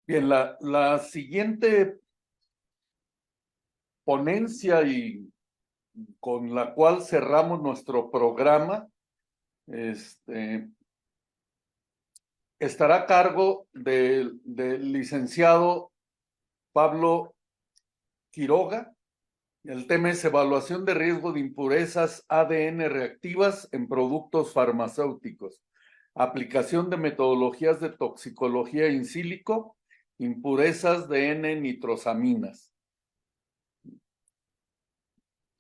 Bien, la siguiente ponencia y con la cual cerramos nuestro programa, estará a cargo del licenciado Pablo Quiroga. El tema es evaluación de riesgo de impurezas ADN reactivas en productos farmacéuticos, aplicación de metodologías de toxicología in silico, impurezas de N-nitrosaminas.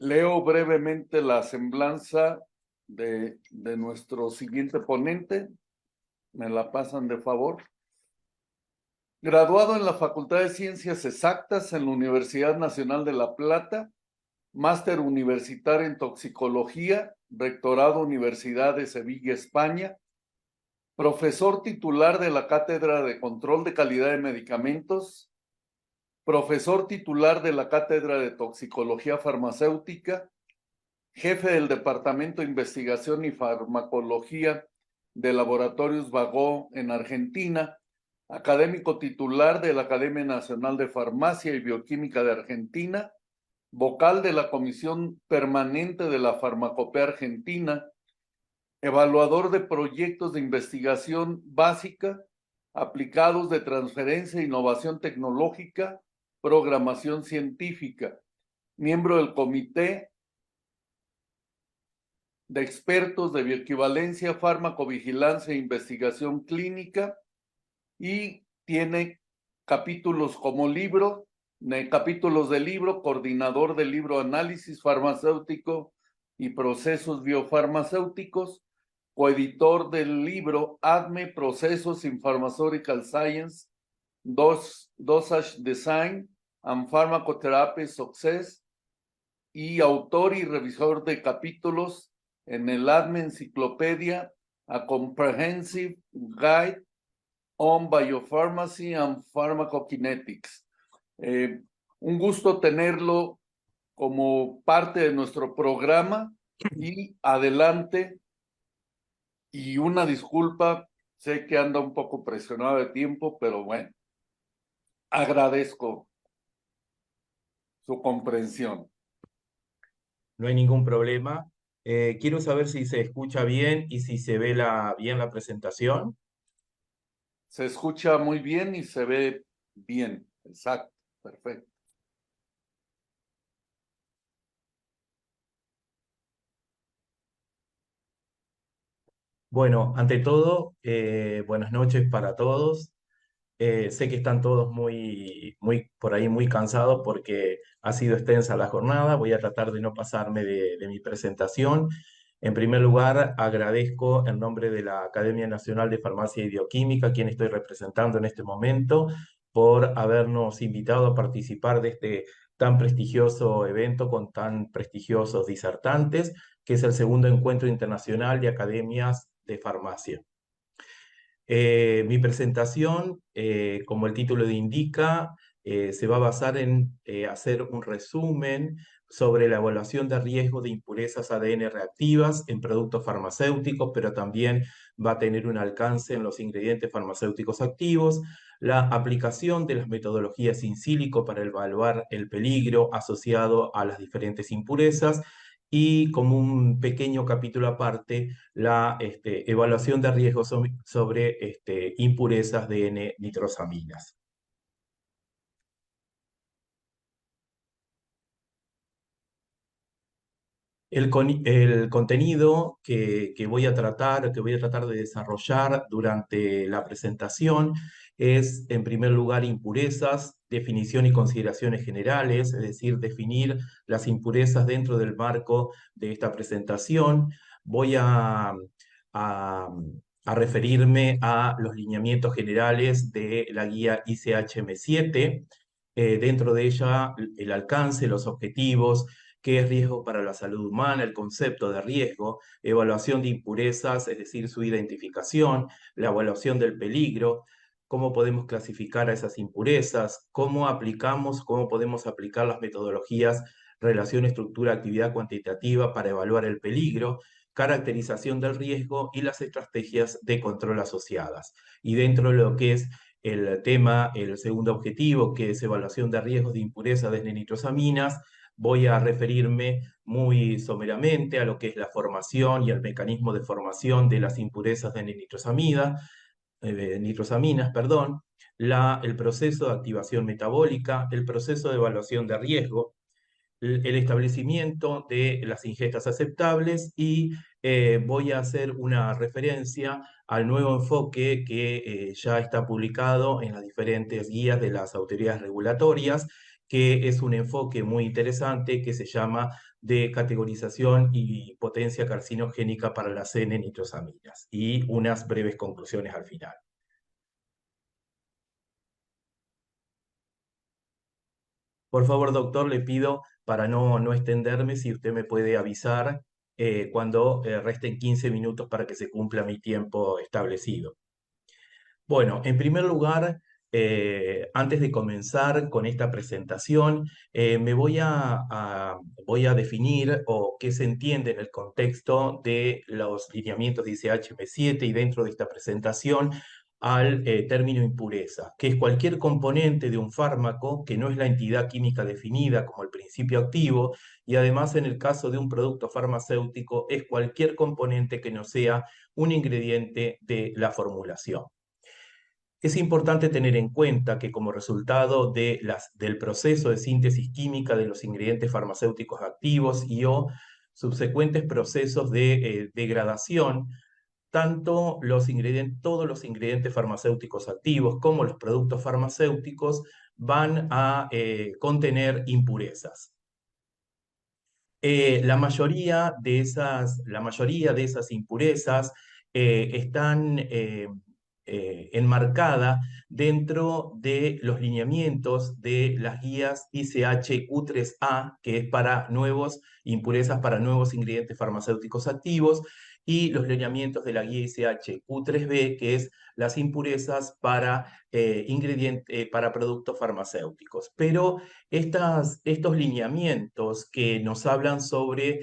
Leo brevemente la semblanza de nuestro siguiente ponente. ¿Me la pasan de favor? Graduado en la Facultad de Ciencias Exactas en la Universidad Nacional de La Plata, máster universitario en toxicología, rectorado Universidad de Sevilla, España, profesor titular de la Cátedra de Control de Calidad de Medicamentos, profesor titular de la Cátedra de Toxicología Farmacéutica, jefe del Departamento de Investigación y Farmacología de Laboratorios Bagó en Argentina, académico titular de la Academia Nacional de Farmacia y Bioquímica de Argentina, vocal de la Comisión Permanente de la Farmacopea Argentina, evaluador de proyectos de investigación básica, aplicados de transferencia e innovación tecnológica, programación científica, miembro del Comité de Expertos de Bioequivalencia, Farmacovigilancia e Investigación Clínica, y tiene capítulos como capítulos de libro, coordinador del libro Análisis Farmacéutico y Procesos Biofarmacéuticos, coeditor del libro ADME, Procesos in Pharmaceutical Science, Dosage Design and Pharmacotherapy Success, y autor y revisor de capítulos en el ADME Enciclopedia, A Comprehensive Guide on Biopharmacy and Pharmacokinetics. Un gusto tenerlo como parte de nuestro programa y adelante. Y una disculpa, sé que anda un poco presionado de tiempo, pero bueno, agradezco su comprensión. No hay ningún problema. Quiero saber si se escucha bien y si se ve bien la presentación. Se escucha muy bien y se ve bien, exacto, perfecto. Bueno, ante todo, buenas noches para todos. Sé que están todos por ahí muy cansados porque ha sido extensa la jornada. Voy a tratar de no pasarme de mi presentación. En primer lugar, agradezco en nombre de la Academia Nacional de Farmacia y Bioquímica, quien estoy representando en este momento, por habernos invitado a participar de este tan prestigioso evento con tan prestigiosos disertantes, que es el segundo encuentro internacional de academias de farmacia. Mi presentación, como el título indica, se va a basar en hacer un resumen sobre la evaluación de riesgo de impurezas ADN reactivas en productos farmacéuticos, pero también va a tener un alcance en los ingredientes farmacéuticos activos, la aplicación de las metodologías in silico para evaluar el peligro asociado a las diferentes impurezas, y como un pequeño capítulo aparte, la evaluación de riesgos sobre impurezas de N-nitrosaminas. El contenido que voy a tratar de desarrollar durante la presentación es, en primer lugar, impurezas, definición y consideraciones generales, es decir, definir las impurezas dentro del marco de esta presentación. Voy a- a referirme a los lineamientos generales de la guía ICHM7, dentro de ella el alcance, los objetivos, qué es riesgo para la salud humana, el concepto de riesgo, evaluación de impurezas, es decir, su identificación, la evaluación del peligro, cómo podemos clasificar a esas impurezas, cómo podemos aplicar las metodologías relación estructura-actividad cuantitativa para evaluar el peligro, caracterización del riesgo y las estrategias de control asociadas. Y dentro de lo que es el tema, el segundo objetivo, que es evaluación de riesgos de impurezas de nitrosaminas, voy a referirme muy someramente a lo que es la formación y el mecanismo de formación de las impurezas de nitrosaminas, perdón, el proceso de activación metabólica, el proceso de evaluación de riesgo, el establecimiento de las ingestas aceptables y voy a hacer una referencia al nuevo enfoque que ya está publicado en las diferentes guías de las autoridades regulatorias, que es un enfoque muy interesante que se llama de categorización y potencia carcinogénica para las N-nitrosaminas, y unas breves conclusiones al final. Por favor, doctor, le pido, para no extenderme, si usted me puede avisar cuando resten 15 minutos para que se cumpla mi tiempo establecido. Bueno, en primer lugar, antes de comenzar con esta presentación, me voy a definir o qué se entiende en el contexto de los lineamientos de ICH-M7 y dentro de esta presentación al término impureza, que es cualquier componente de un fármaco que no es la entidad química definida como el principio activo, y además en el caso de un producto farmacéutico es cualquier componente que no sea un ingrediente de la formulación. Es importante tener en cuenta que como resultado del proceso de síntesis química de los ingredientes farmacéuticos activos y o subsecuentes procesos de degradación, todos los ingredientes farmacéuticos activos como los productos farmacéuticos van a contener impurezas. La mayoría de esas impurezas están enmarcadas dentro de los lineamientos de las guías ICH U3A, que es para impurezas para nuevos ingredientes farmacéuticos activos, y los lineamientos de la guía ICH U3B, que es las impurezas para, para productos farmacéuticos. Pero estos lineamientos que nos hablan sobre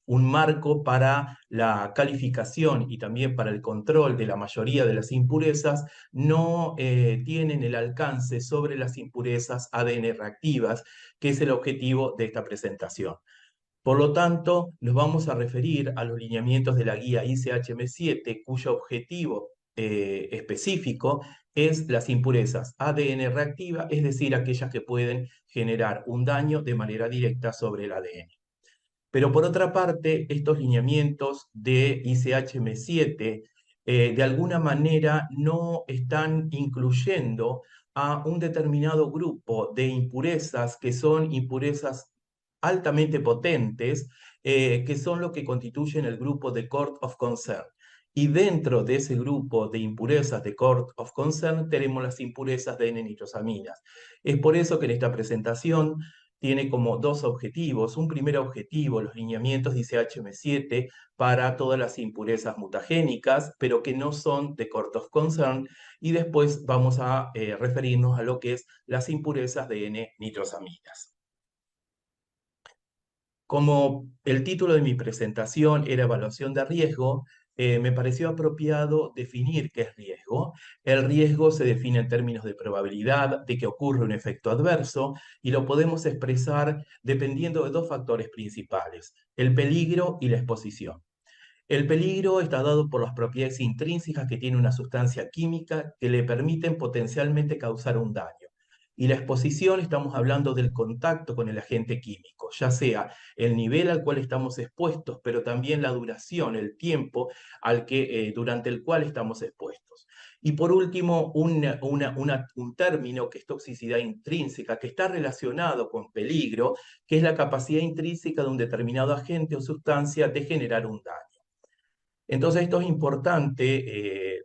un marco para la calificación y también para el control de la mayoría de las impurezas no tienen el alcance sobre las impurezas ADN reactivas, que es el objetivo de esta presentación. Por lo tanto, nos vamos a referir a los lineamientos de la guía ICH-M7, cuyo objetivo específico es las impurezas ADN reactiva, es decir, aquellas que pueden generar un daño de manera directa sobre el ADN. Pero por otra parte, estos lineamientos de ICH-M7 de alguna manera no están incluyendo a un determinado grupo de impurezas que son impurezas altamente potentes, que son lo que constituyen el grupo de Court of Concern. Y dentro de ese grupo de impurezas de Court of Concern tenemos las impurezas de N-nitrosaminas. Es por eso que en esta presentación tiene como dos objetivos. Un primer objetivo, los lineamientos de ICH-M7 para todas las impurezas mutagénicas, pero que no son de Court of Concern, y después vamos a referirnos a lo que es las impurezas de N-nitrosaminas. Como el título de mi presentación era evaluación de riesgo, me pareció apropiado definir qué es riesgo. El riesgo se define en términos de probabilidad de que ocurra un efecto adverso y lo podemos expresar dependiendo de dos factores principales: el peligro y la exposición. El peligro está dado por las propiedades intrínsecas que tiene una sustancia química que le permiten potencialmente causar un daño. Y la exposición, estamos hablando del contacto con el agente químico, ya sea el nivel al cual estamos expuestos, pero también la duración, el tiempo durante el cual estamos expuestos. Y por último, un término que es toxicidad intrínseca, que está relacionado con peligro, que es la capacidad intrínseca de un determinado agente o sustancia de generar un daño. Entonces, esto es importante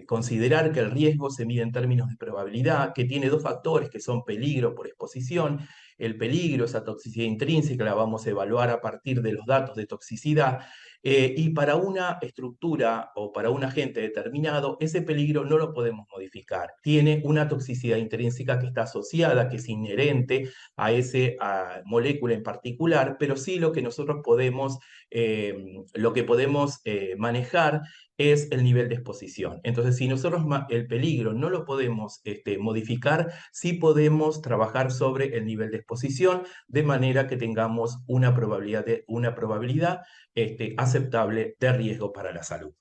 considerar que el riesgo se mide en términos de probabilidad, que tiene dos factores que son peligro por exposición. El peligro, esa toxicidad intrínseca, la vamos a evaluar a partir de los datos de toxicidad. Y para una estructura o para un agente determinado, ese peligro no lo podemos modificar. Tiene una toxicidad intrínseca que está asociada, que es inherente a esa molécula en particular, pero sí lo que nosotros podemos manejar es el nivel de exposición. Entonces, si nosotros el peligro no lo podemos modificar, sí podemos trabajar sobre el nivel de exposición de manera que tengamos una probabilidad aceptable de riesgo para la salud.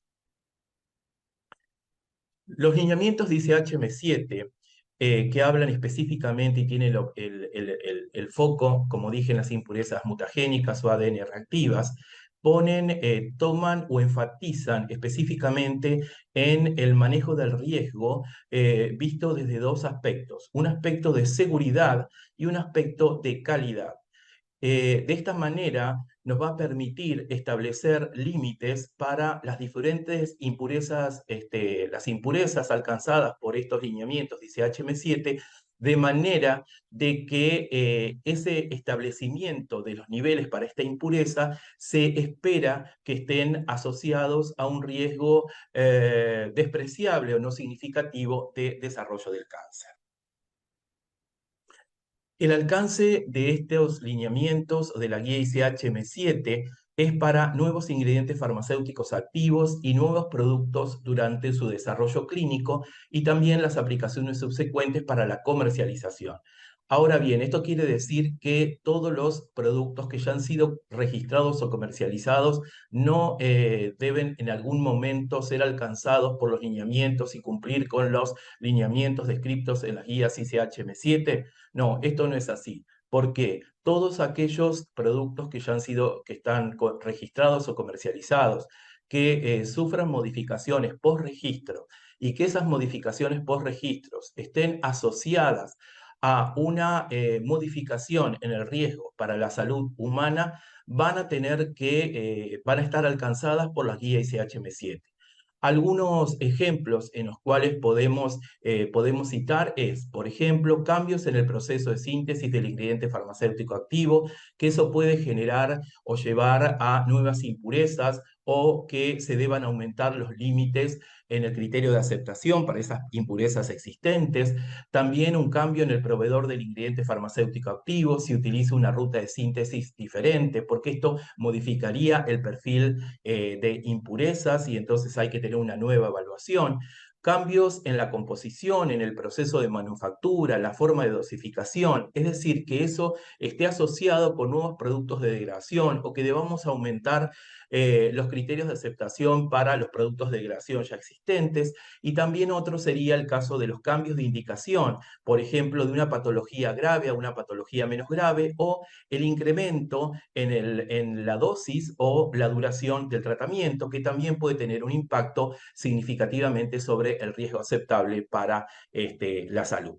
Los lineamientos de ICH-M7, que hablan específicamente y tienen el foco, como dije, en las impurezas mutagénicas o ADN reactivas, toman o enfatizan específicamente en el manejo del riesgo visto desde dos aspectos, un aspecto de seguridad y un aspecto de calidad. De esta manera nos va a permitir establecer límites para las diferentes impurezas, las impurezas alcanzadas por estos lineamientos, dice HM7, de manera de que ese establecimiento de los niveles para esta impureza se espera que estén asociados a un riesgo despreciable o no significativo de desarrollo del cáncer. El alcance de estos lineamientos de la guía ICH-M7 es para nuevos ingredientes farmacéuticos activos y nuevos productos durante su desarrollo clínico y también las aplicaciones subsecuentes para la comercialización. Ahora bien, esto quiere decir que todos los productos que ya han sido registrados o comercializados no deben en algún momento ser alcanzados por los lineamientos y cumplir con los lineamientos descritos en las guías ICH-M7. No, esto no es así. Porque todos aquellos productos que ya han sido, que están registrados o comercializados, que sufran modificaciones post-registro y que esas modificaciones post-registros estén asociadas a una modificación en el riesgo para la salud humana, van a estar alcanzadas por la guía ICH-M7. Algunos ejemplos en los cuales podemos citar es, por ejemplo, cambios en el proceso de síntesis del ingrediente farmacéutico activo, que eso puede generar o llevar a nuevas impurezas o que se deban aumentar los límites en el criterio de aceptación para esas impurezas existentes. También un cambio en el proveedor del ingrediente farmacéutico activo, si utiliza una ruta de síntesis diferente, porque esto modificaría el perfil de impurezas y entonces hay que tener una nueva evaluación. Cambios en la composición, en el proceso de manufactura, la forma de dosificación, es decir, que eso esté asociado con nuevos productos de degradación o que debamos aumentar los criterios de aceptación para los productos de degradación ya existentes. Y también otro sería el caso de los cambios de indicación, por ejemplo, de una patología grave a una patología menos grave o el incremento en la dosis o la duración del tratamiento, que también puede tener un impacto significativamente sobre el riesgo aceptable para la salud.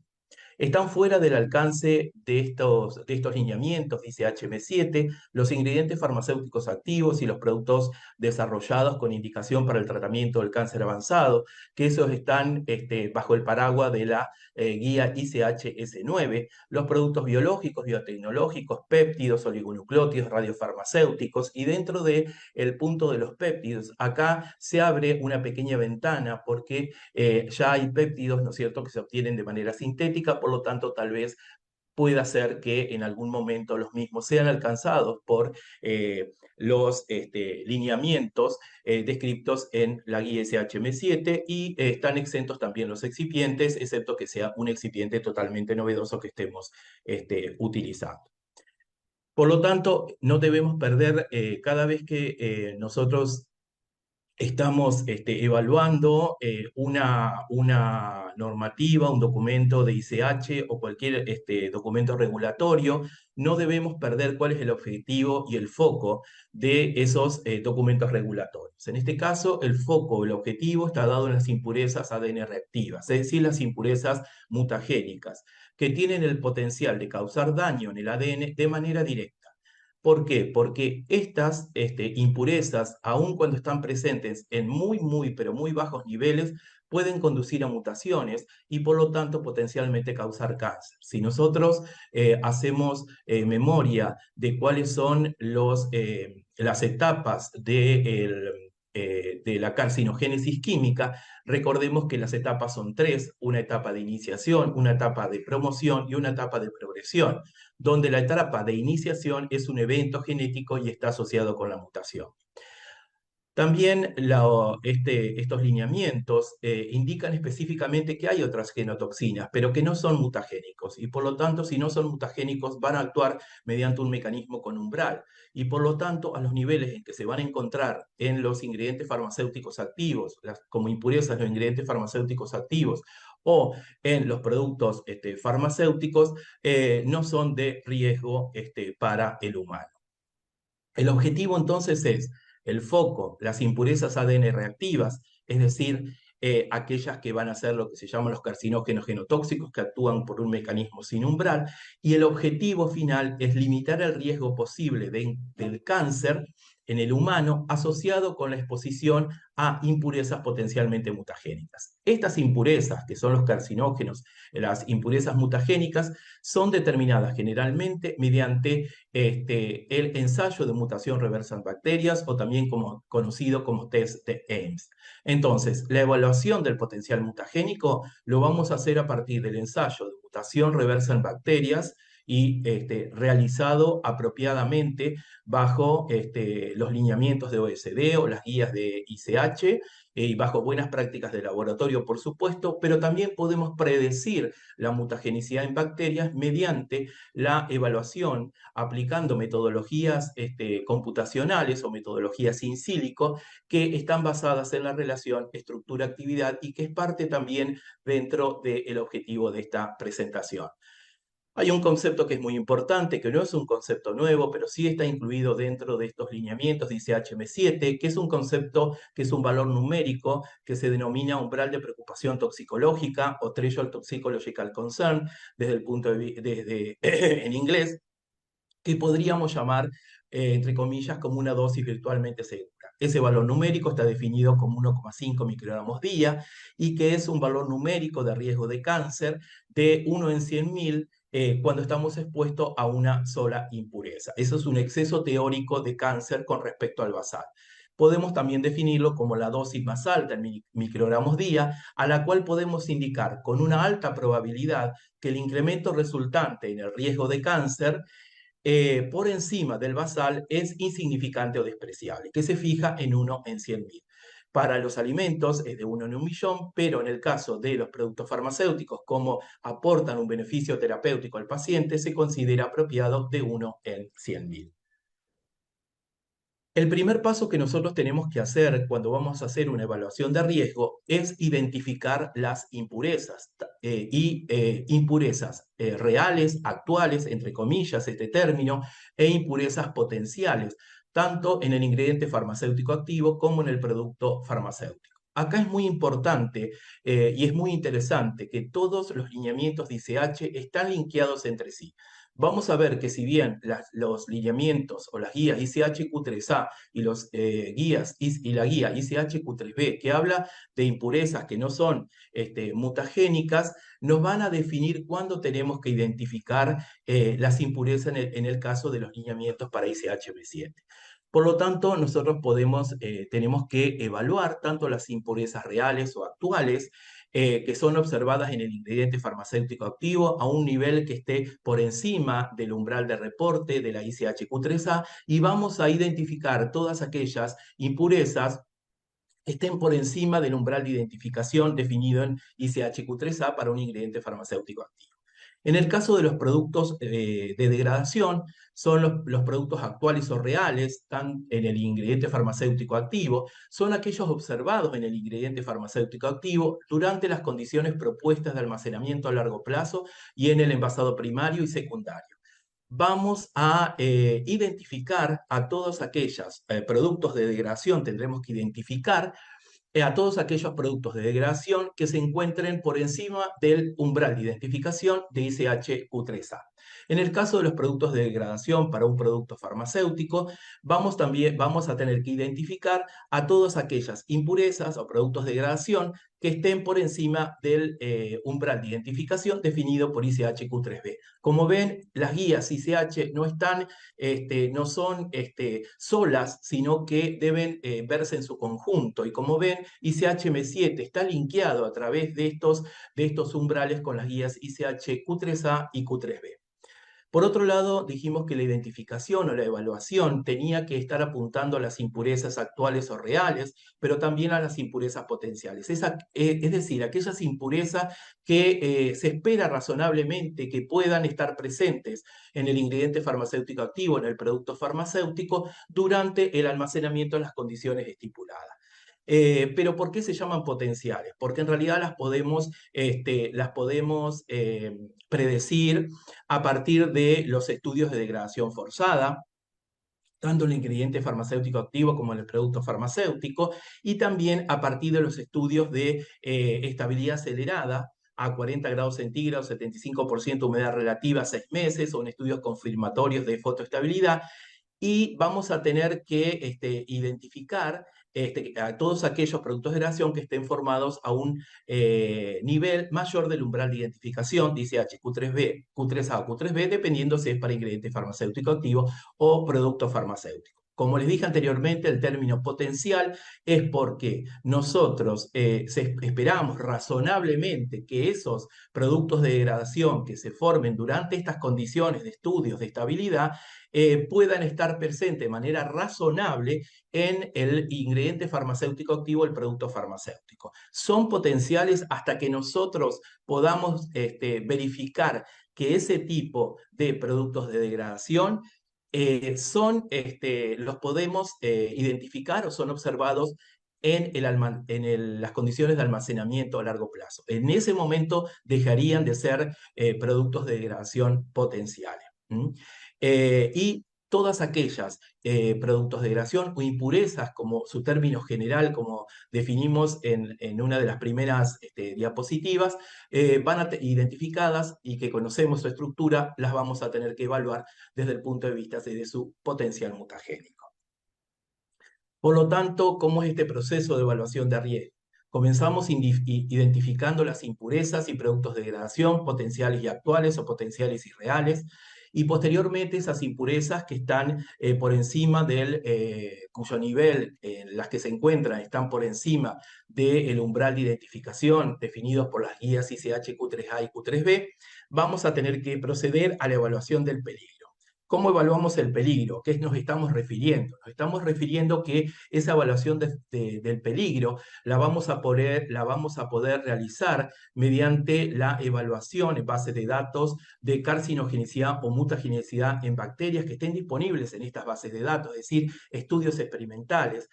Están fuera del alcance de estos lineamientos, dice HM7, los ingredientes farmacéuticos activos y los productos desarrollados con indicación para el tratamiento del cáncer avanzado, que esos están bajo el paraguas de la guía ICH-S9, los productos biológicos, biotecnológicos, péptidos, oligonucleótidos, radiofarmacéuticos, y dentro del punto de los péptidos, acá se abre una pequeña ventana porque ya hay péptidos, ¿no es cierto?, que se obtienen de manera sintética, por lo tanto, tal vez pueda ser que en algún momento los mismos sean alcanzados por los lineamientos descritos en la guía SHM7 y están exentos también los excipientes, excepto que sea un excipiente totalmente novedoso que estemos utilizando. Por lo tanto, no debemos perder cada vez que nosotros estamos evaluando una normativa, un documento de ICH o cualquier documento regulatorio, no debemos perder cuál es el objetivo y el foco de esos documentos regulatorios. En este caso, el foco, el objetivo está dado en las impurezas ADN reactivas, es decir, las impurezas mutagénicas, que tienen el potencial de causar daño en el ADN de manera directa. ¿Por qué? Porque estas impurezas, aun cuando están presentes en pero muy bajos niveles, pueden conducir a mutaciones y por lo tanto potencialmente causar cáncer. Si nosotros hacemos memoria de cuáles son las etapas de la carcinogénesis química, recordemos que las etapas son tres: una etapa de iniciación, una etapa de promoción y una etapa de progresión, donde la etapa de iniciación es un evento genético y está asociado con la mutación. También estos lineamientos indican específicamente que hay otras genotoxinas, pero que no son mutagénicos y por lo tanto, si no son mutagénicos, van a actuar mediante un mecanismo con umbral y por lo tanto, a los niveles en que se van a encontrar en los ingredientes farmacéuticos activos, como impurezas en los ingredientes farmacéuticos activos o en los productos farmacéuticos, no son de riesgo para el humano. El objetivo entonces es el foco, las impurezas ADN reactivas, es decir, aquellas que van a ser lo que se llaman los carcinógenos genotóxicos, que actúan por un mecanismo sin umbral, y el objetivo final es limitar el riesgo posible del cáncer en el humano asociado con la exposición a impurezas potencialmente mutagénicas. Estas impurezas, que son los carcinógenos, las impurezas mutagénicas, son determinadas generalmente mediante el ensayo de mutación reversa en bacterias o también conocido como test de Ames. Entonces, la evaluación del potencial mutagénico lo vamos a hacer a partir del ensayo de mutación reversa en bacterias y realizado apropiadamente bajo los lineamientos de OSD o las guías de ICH y bajo buenas prácticas de laboratorio, por supuesto, pero también podemos predecir la mutagenicidad en bacterias mediante la evaluación aplicando metodologías computacionales o metodologías in silico que están basadas en la relación estructura-actividad y que es parte también dentro del objetivo de esta presentación. Hay un concepto que es muy importante, que no es un concepto nuevo, pero sí está incluido dentro de estos lineamientos, dice HM7, que es un concepto que es un valor numérico que se denomina umbral de preocupación toxicológica o threshold toxicological concern, desde el punto de en inglés, que podríamos llamar, entre comillas, como una dosis virtualmente segura. Ese valor numérico está definido como 1,5 microgramos día y que es un valor numérico de riesgo de cáncer de 1 en 100.000 cuando estamos expuestos a una sola impureza. Eso es un exceso teórico de cáncer con respecto al basal. Podemos también definirlo como la dosis más alta en microgramos día, a la cual podemos indicar con una alta probabilidad que el incremento resultante en el riesgo de cáncer por encima del basal es insignificante o despreciable, que se fija en 1 en 100.000. Para los alimentos es de 1 en 1.000.000, pero en el caso de los productos farmacéuticos, como aportan un beneficio terapéutico al paciente, se considera apropiado de 1 en 100.000. El primer paso que nosotros tenemos que hacer cuando vamos a hacer una evaluación de riesgo es identificar las impurezas impurezas reales, actuales, entre comillas, este término, e impurezas potenciales, tanto en el ingrediente farmacéutico activo como en el producto farmacéutico. Acá es muy importante y es muy interesante que todos los lineamientos de ICH están linkeados entre sí. Vamos a ver que si bien los lineamientos o las guías ICH-Q3A y, y la guía ICH-Q3B, que habla de impurezas que no son mutagénicas, nos van a definir cuándo tenemos que identificar las impurezas en el caso de los lineamientos para ICH-B7. Por lo tanto, nosotros tenemos que evaluar tanto las impurezas reales o actuales que son observadas en el ingrediente farmacéutico activo a un nivel que esté por encima del umbral de reporte de la ICH-Q3A y vamos a identificar todas aquellas impurezas que estén por encima del umbral de identificación definido en ICH-Q3A para un ingrediente farmacéutico activo. En el caso de los productos de degradación, son los productos actuales o reales, están en el ingrediente farmacéutico activo, son aquellos observados en el ingrediente farmacéutico activo durante las condiciones propuestas de almacenamiento a largo plazo y en el envasado primario y secundario. Vamos a identificar a todos aquellos productos de degradación, tendremos que identificar a todos aquellos productos de degradación que se encuentren por encima del umbral de identificación de ICH-Q3A. En el caso de los productos de degradación para un producto farmacéutico, vamos a tener que identificar a todas aquellas impurezas o productos de degradación que estén por encima del umbral de identificación definido por ICH-Q3B. Como ven, las guías ICH no son solas, sino que deben verse en su conjunto. Y como ven, ICH-M7 está linkeado a través de estos umbrales con las guías ICH Q3A y Q3B. Por otro lado, dijimos que la identificación o la evaluación tenía que estar apuntando a las impurezas actuales o reales, pero también a las impurezas potenciales. Es decir, aquellas impurezas que se espera razonablemente que puedan estar presentes en el ingrediente farmacéutico activo, en el producto farmacéutico, durante el almacenamiento en las condiciones estipuladas. Pero ¿por qué se llaman potenciales? Porque en realidad las podemos predecir a partir de los estudios de degradación forzada, tanto en el ingrediente farmacéutico activo como en el producto farmacéutico, y también a partir de los estudios de estabilidad acelerada a 40 grados centígrados, 75% humedad relativa, 6 meses, o en estudios confirmatorios de fotoestabilidad, y vamos a tener que identificar a todos aquellos productos de gradación que estén formados a un nivel mayor del umbral de identificación, dice Q3B, Q3A o Q3B, dependiendo si es para ingrediente farmacéutico activo o producto farmacéutico. Como les dije anteriormente, el término potencial es porque nosotros esperamos razonablemente que esos productos de degradación que se formen durante estas condiciones de estudios de estabilidad puedan estar presentes de manera razonable en el ingrediente farmacéutico activo, el producto farmacéutico. Son potenciales hasta que nosotros podamos verificar que ese tipo de productos de degradación los podemos identificar o son observados en las condiciones de almacenamiento a largo plazo. En ese momento dejarían de ser productos de degradación potenciales. Y todas aquellas productos de degradación o impurezas, como su término general, como definimos en una de las primeras diapositivas, van a identificadas y que conocemos su estructura, las vamos a tener que evaluar desde el punto de vista de su potencial mutagénico. Por lo tanto, ¿cómo es este proceso de evaluación de riesgo? Comenzamos identificando las impurezas y productos de degradación potenciales y actuales o potenciales y reales, y posteriormente esas impurezas que están por encima cuyo nivel en las que se encuentran están por encima del umbral de identificación definidos por las guías ICH Q3A y Q3B, vamos a tener que proceder a la evaluación del peligro. ¿Cómo evaluamos el peligro? ¿Qué nos estamos refiriendo? Nos estamos refiriendo que esa evaluación del peligro la vamos a poder realizar mediante la evaluación en base de datos de carcinogenicidad o mutagenicidad en bacterias que estén disponibles en estas bases de datos, es decir, estudios experimentales.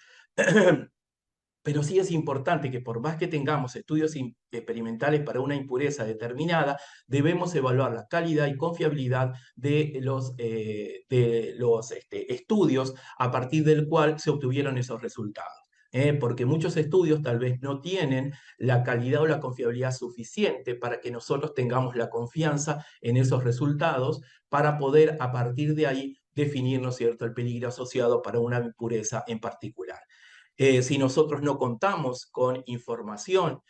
Pero sí es importante que por más que tengamos estudios experimentales para una impureza determinada, debemos evaluar la calidad y confiabilidad de los estudios a partir del cual se obtuvieron esos resultados. Porque muchos estudios tal vez no tienen la calidad o la confiabilidad suficiente para que nosotros tengamos la confianza en esos resultados para poder a partir de ahí definir, ¿no es cierto?, el peligro asociado para una impureza en particular. Si nosotros no contamos con información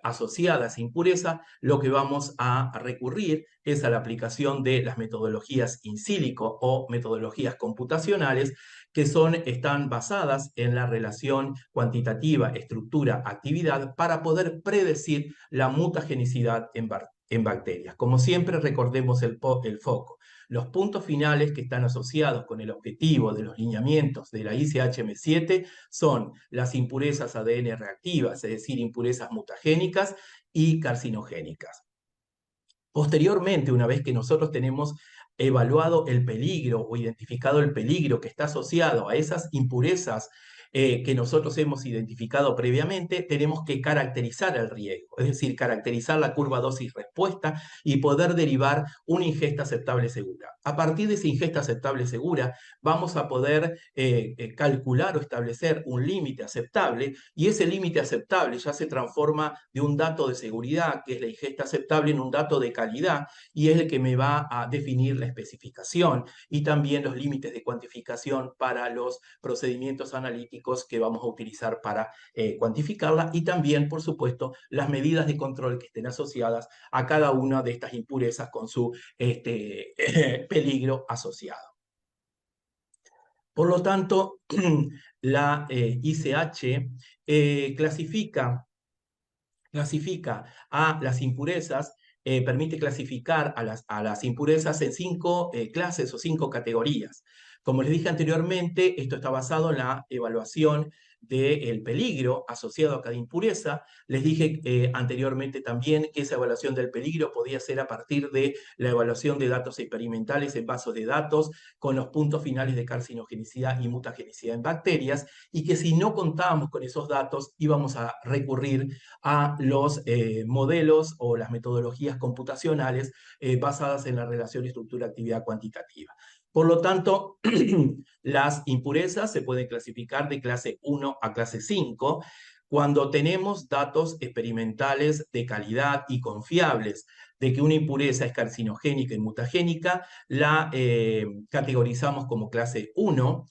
asociada a esa impureza, lo que vamos a recurrir es a la aplicación de las metodologías in silico o metodologías computacionales que están basadas en la relación cuantitativa estructura-actividad para poder predecir la mutagenicidad en bacterias. Como siempre, recordemos el foco. Los puntos finales que están asociados con el objetivo de los lineamientos de la ICH-M7 son las impurezas ADN reactivas, es decir, impurezas mutagénicas y carcinogénicas. Posteriormente, una vez que nosotros tenemos evaluado el peligro o identificado el peligro que está asociado a esas impurezas que nosotros hemos identificado previamente, tenemos que caracterizar el riesgo, es decir, caracterizar la curva dosis-respuesta y poder derivar una ingesta aceptable segura. A partir de esa ingesta aceptable segura, vamos a poder calcular o establecer un límite aceptable, y ese límite aceptable ya se transforma de un dato de seguridad, que es la ingesta aceptable, en un dato de calidad, y es el que me va a definir la especificación y también los límites de cuantificación para los procedimientos analíticos que vamos a utilizar para cuantificarla, y también, por supuesto, las medidas de control que estén asociadas a cada una de estas impurezas con su peligro asociado. Por lo tanto, la ICH clasifica a las impurezas permite clasificar a las impurezas en 5 clases o 5 categorías. Como les dije anteriormente, esto está basado en la evaluación del peligro asociado a cada impureza. Les dije anteriormente también que esa evaluación del peligro podía ser a partir de la evaluación de datos experimentales en bases de datos con los puntos finales de carcinogenicidad y mutagenicidad en bacterias, y que si no contábamos con esos datos íbamos a recurrir a los modelos o las metodologías computacionales basadas en la relación estructura-actividad cuantitativa. Por lo tanto, las impurezas se pueden clasificar de clase 1 a clase 5 cuando tenemos datos experimentales de calidad y confiables de que una impureza es carcinogénica y mutagénica, la categorizamos como clase 1.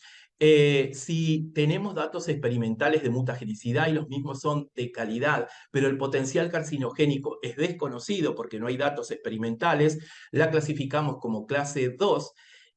Si tenemos datos experimentales de mutagenicidad y los mismos son de calidad, pero el potencial carcinogénico es desconocido porque no hay datos experimentales, la clasificamos como clase 2.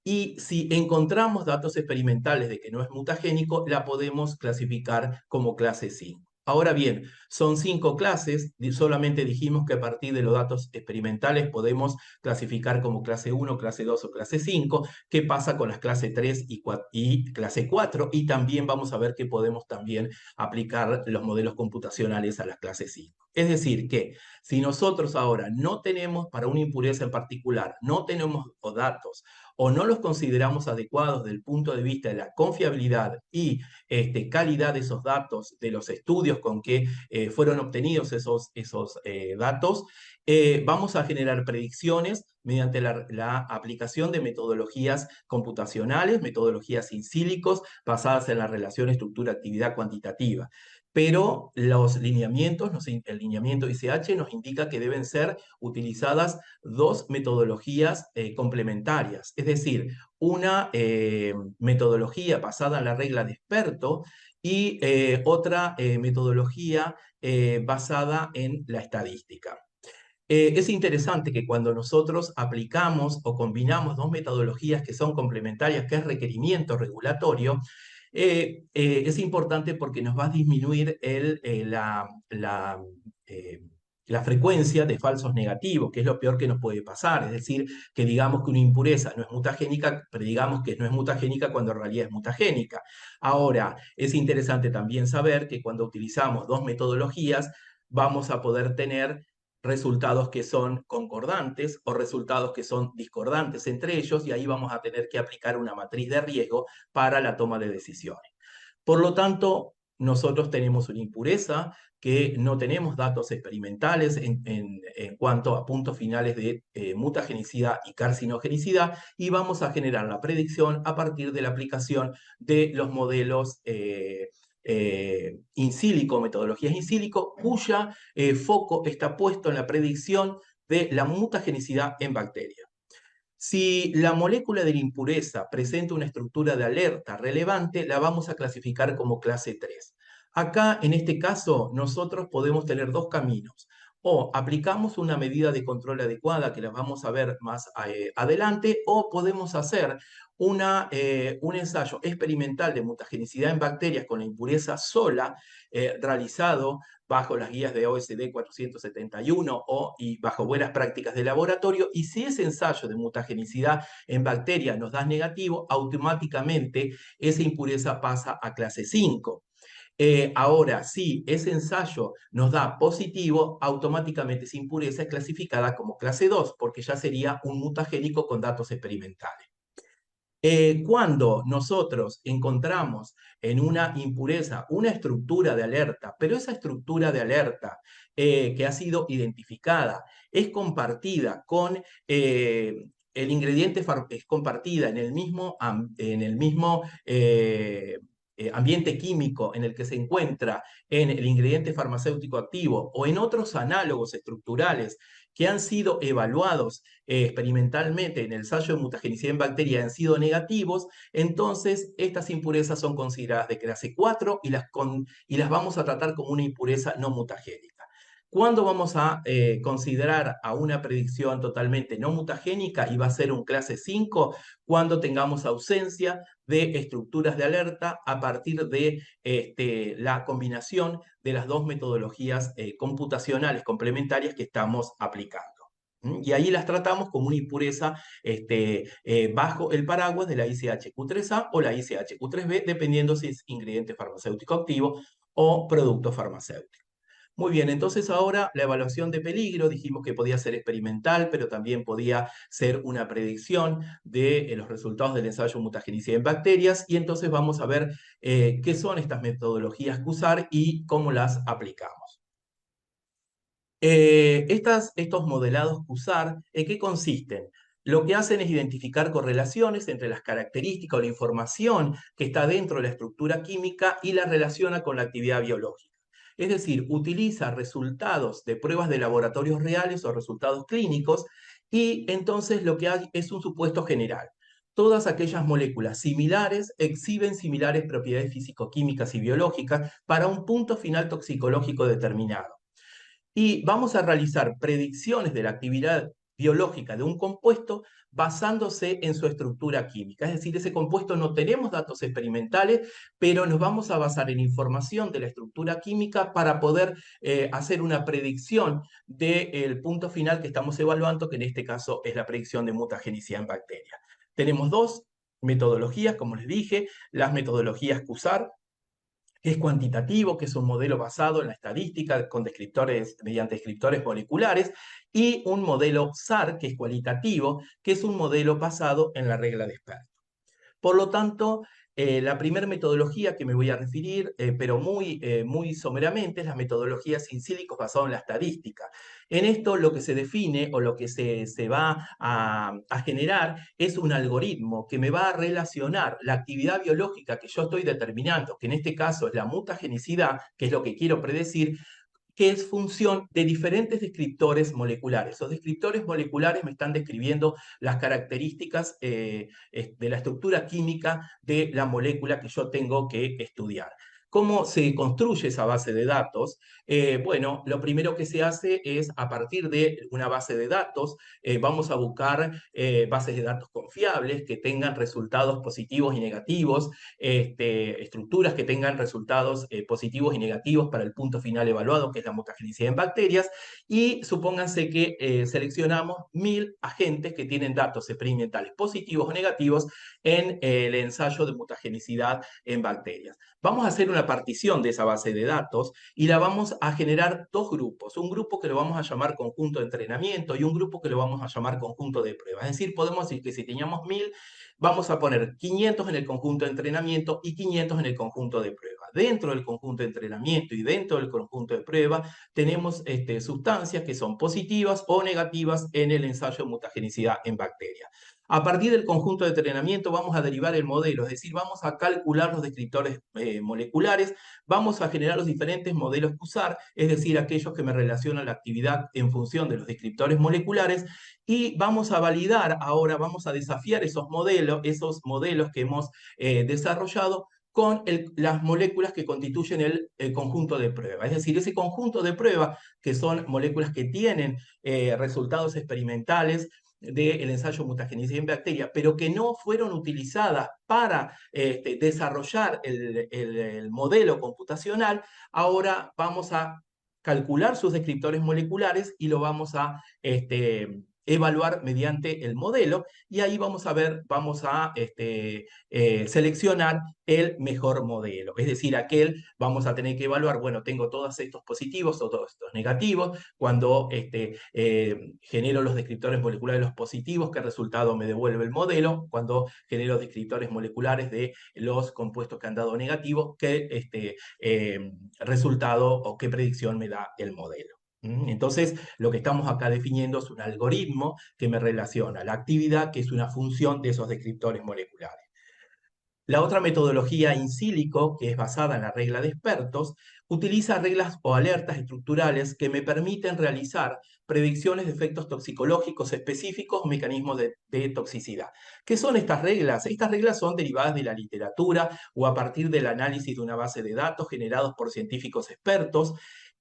Y si encontramos datos experimentales de que no es mutagénico, la podemos clasificar como clase 5. Ahora bien, son 5 clases, solamente dijimos que a partir de los datos experimentales podemos clasificar como clase 1, clase 2 o clase 5. ¿Qué pasa con las clase 3 y clase 4? Y también vamos a ver que podemos también aplicar los modelos computacionales a las clases 5. Es decir, que si nosotros ahora no tenemos para una impureza en particular, no tenemos datos o no los consideramos adecuados desde el punto de vista de la confiabilidad y calidad de esos datos, de los estudios con que fueron obtenidos esos datos, vamos a generar predicciones mediante la aplicación de metodologías computacionales, metodologías in sílicos basadas en la relación estructura-actividad cuantitativa. Pero los lineamientos, el lineamiento ICH nos indica que deben ser utilizadas dos metodologías complementarias, es decir, una metodología basada en la regla de experto y otra metodología basada en la estadística. Es interesante que cuando nosotros aplicamos o combinamos dos metodologías que son complementarias, que es requerimiento regulatorio, es importante porque nos va a disminuir eh, la frecuencia de falsos negativos, que es lo peor que nos puede pasar. Es decir, que digamos que una impureza no es mutagénica, pero digamos que no es mutagénica cuando en realidad es mutagénica. Ahora, es interesante también saber que cuando utilizamos dos metodologías, vamos a poder tener resultados que son concordantes o resultados que son discordantes entre ellos, y ahí vamos a tener que aplicar una matriz de riesgo para la toma de decisiones. Por lo tanto, nosotros tenemos una impureza que no tenemos datos experimentales en cuanto a puntos finales de mutagenicidad y carcinogenicidad, y vamos a generar la predicción a partir de la aplicación de los modelos in silico, metodologías in silico, cuya foco está puesto en la predicción de la mutagenicidad en bacterias. Si la molécula de la impureza presenta una estructura de alerta relevante, la vamos a clasificar como clase 3. Acá, en este caso, nosotros podemos tener dos caminos. O aplicamos una medida de control adecuada, que las vamos a ver más adelante, o podemos hacer un ensayo experimental de mutagenicidad en bacterias con la impureza sola, realizado bajo las guías de OSD 471 y bajo buenas prácticas de laboratorio, y si ese ensayo de mutagenicidad en bacterias nos da negativo, automáticamente esa impureza pasa a clase 5. Ahora, si ese ensayo nos da positivo, automáticamente esa impureza es clasificada como clase 2, porque ya sería un mutagénico con datos experimentales. Cuando nosotros encontramos en una impureza una estructura de alerta, pero esa estructura de alerta que ha sido identificada es compartida con el ingrediente, es compartida en el mismo ambiente químico en el que se encuentra en el ingrediente farmacéutico activo o en otros análogos estructurales que han sido evaluados experimentalmente en el ensayo de mutagenicidad en bacterias han sido negativos, entonces estas impurezas son consideradas de clase 4 y las vamos a tratar como una impureza no mutagénica. ¿Cuándo vamos a considerar a una predicción totalmente no mutagénica y va a ser un clase 5? Cuando tengamos ausencia de estructuras de alerta a partir de la combinación de las dos metodologías computacionales complementarias que estamos aplicando. Y ahí las tratamos como una impureza bajo el paraguas de la ICH-Q3A o la ICH-Q3B, dependiendo si es ingrediente farmacéutico activo o producto farmacéutico. Muy bien, entonces ahora la evaluación de peligro, dijimos que podía ser experimental, pero también podía ser una predicción de los resultados del ensayo mutagenicida en bacterias, y entonces vamos a ver qué son estas metodologías que usar y cómo las aplicamos. Estos modelados QSAR, ¿en qué consisten? Lo que hacen es identificar correlaciones entre las características o la información que está dentro de la estructura química y la relaciona con la actividad biológica. Es decir, utiliza resultados de pruebas de laboratorios reales o resultados clínicos, y entonces lo que hay es un supuesto general. Todas aquellas moléculas similares exhiben similares propiedades físico-químicas y biológicas para un punto final toxicológico determinado. Y vamos a realizar predicciones de la actividad biológica de un compuesto basándose en su estructura química. Es decir, ese compuesto no tenemos datos experimentales, pero nos vamos a basar en información de la estructura química para poder hacer una predicción del punto final que estamos evaluando, que en este caso es la predicción de mutagenicidad en bacterias. Tenemos dos metodologías, como les dije, las metodologías QSAR, que es cuantitativo, que es un modelo basado en la estadística con descriptores, mediante descriptores moleculares, y un modelo SAR, que es cualitativo, que es un modelo basado en la regla de Sperry. Por lo tanto, la primera metodología que me voy a referir, pero muy someramente, es la metodología sin sílicos basada en la estadística. En esto lo que se define o lo que se va a generar es un algoritmo que me va a relacionar la actividad biológica que yo estoy determinando, que en este caso es la mutagenicidad, que es lo que quiero predecir, que es función de diferentes descriptores moleculares. Los descriptores moleculares me están describiendo las características de la estructura química de la molécula que yo tengo que estudiar. ¿Cómo se construye esa base de datos? Bueno, lo primero que se hace es, a partir de una base de datos, vamos a buscar bases de datos confiables que tengan resultados positivos y negativos, estructuras que tengan resultados positivos y negativos para el punto final evaluado, que es la mutagenicidad en bacterias, y supónganse que seleccionamos 1000 agentes que tienen datos experimentales positivos o negativos en el ensayo de mutagenicidad en bacterias. Vamos a hacer una partición de esa base de datos y la vamos a generar dos grupos. Un grupo que lo vamos a llamar conjunto de entrenamiento y un grupo que lo vamos a llamar conjunto de prueba. Es decir, podemos decir que si teníamos 1000, vamos a poner 500 en el conjunto de entrenamiento y 500 en el conjunto de prueba. Dentro del conjunto de entrenamiento y dentro del conjunto de prueba tenemos sustancias que son positivas o negativas en el ensayo de mutagenicidad en bacterias. A partir del conjunto de entrenamiento vamos a derivar el modelo, es decir, vamos a calcular los descriptores moleculares, vamos a generar los diferentes modelos que usar, es decir, aquellos que me relacionan la actividad en función de los descriptores moleculares, y vamos a validar, ahora vamos a desafiar esos modelos que hemos desarrollado con las moléculas que constituyen el conjunto de prueba. Es decir, ese conjunto de prueba, que son moléculas que tienen resultados experimentales del ensayo mutagenicidad en bacteria, pero que no fueron utilizadas para desarrollar el modelo computacional, ahora vamos a calcular sus descriptores moleculares y lo vamos a evaluar mediante el modelo, y ahí vamos a ver, vamos a seleccionar el mejor modelo. Es decir, vamos a tener que evaluar, bueno, tengo todos estos positivos o todos estos negativos, cuando genero los descriptores moleculares de los positivos, ¿qué resultado me devuelve el modelo? Cuando genero descriptores moleculares de los compuestos que han dado negativo, ¿qué resultado o qué predicción me da el modelo? Entonces, lo que estamos acá definiendo es un algoritmo que me relaciona la actividad, que es una función de esos descriptores moleculares. La otra metodología in silico, que es basada en la regla de expertos, utiliza reglas o alertas estructurales que me permiten realizar predicciones de efectos toxicológicos específicos o mecanismos de toxicidad. ¿Qué son estas reglas? Estas reglas son derivadas de la literatura o a partir del análisis de una base de datos generados por científicos expertos.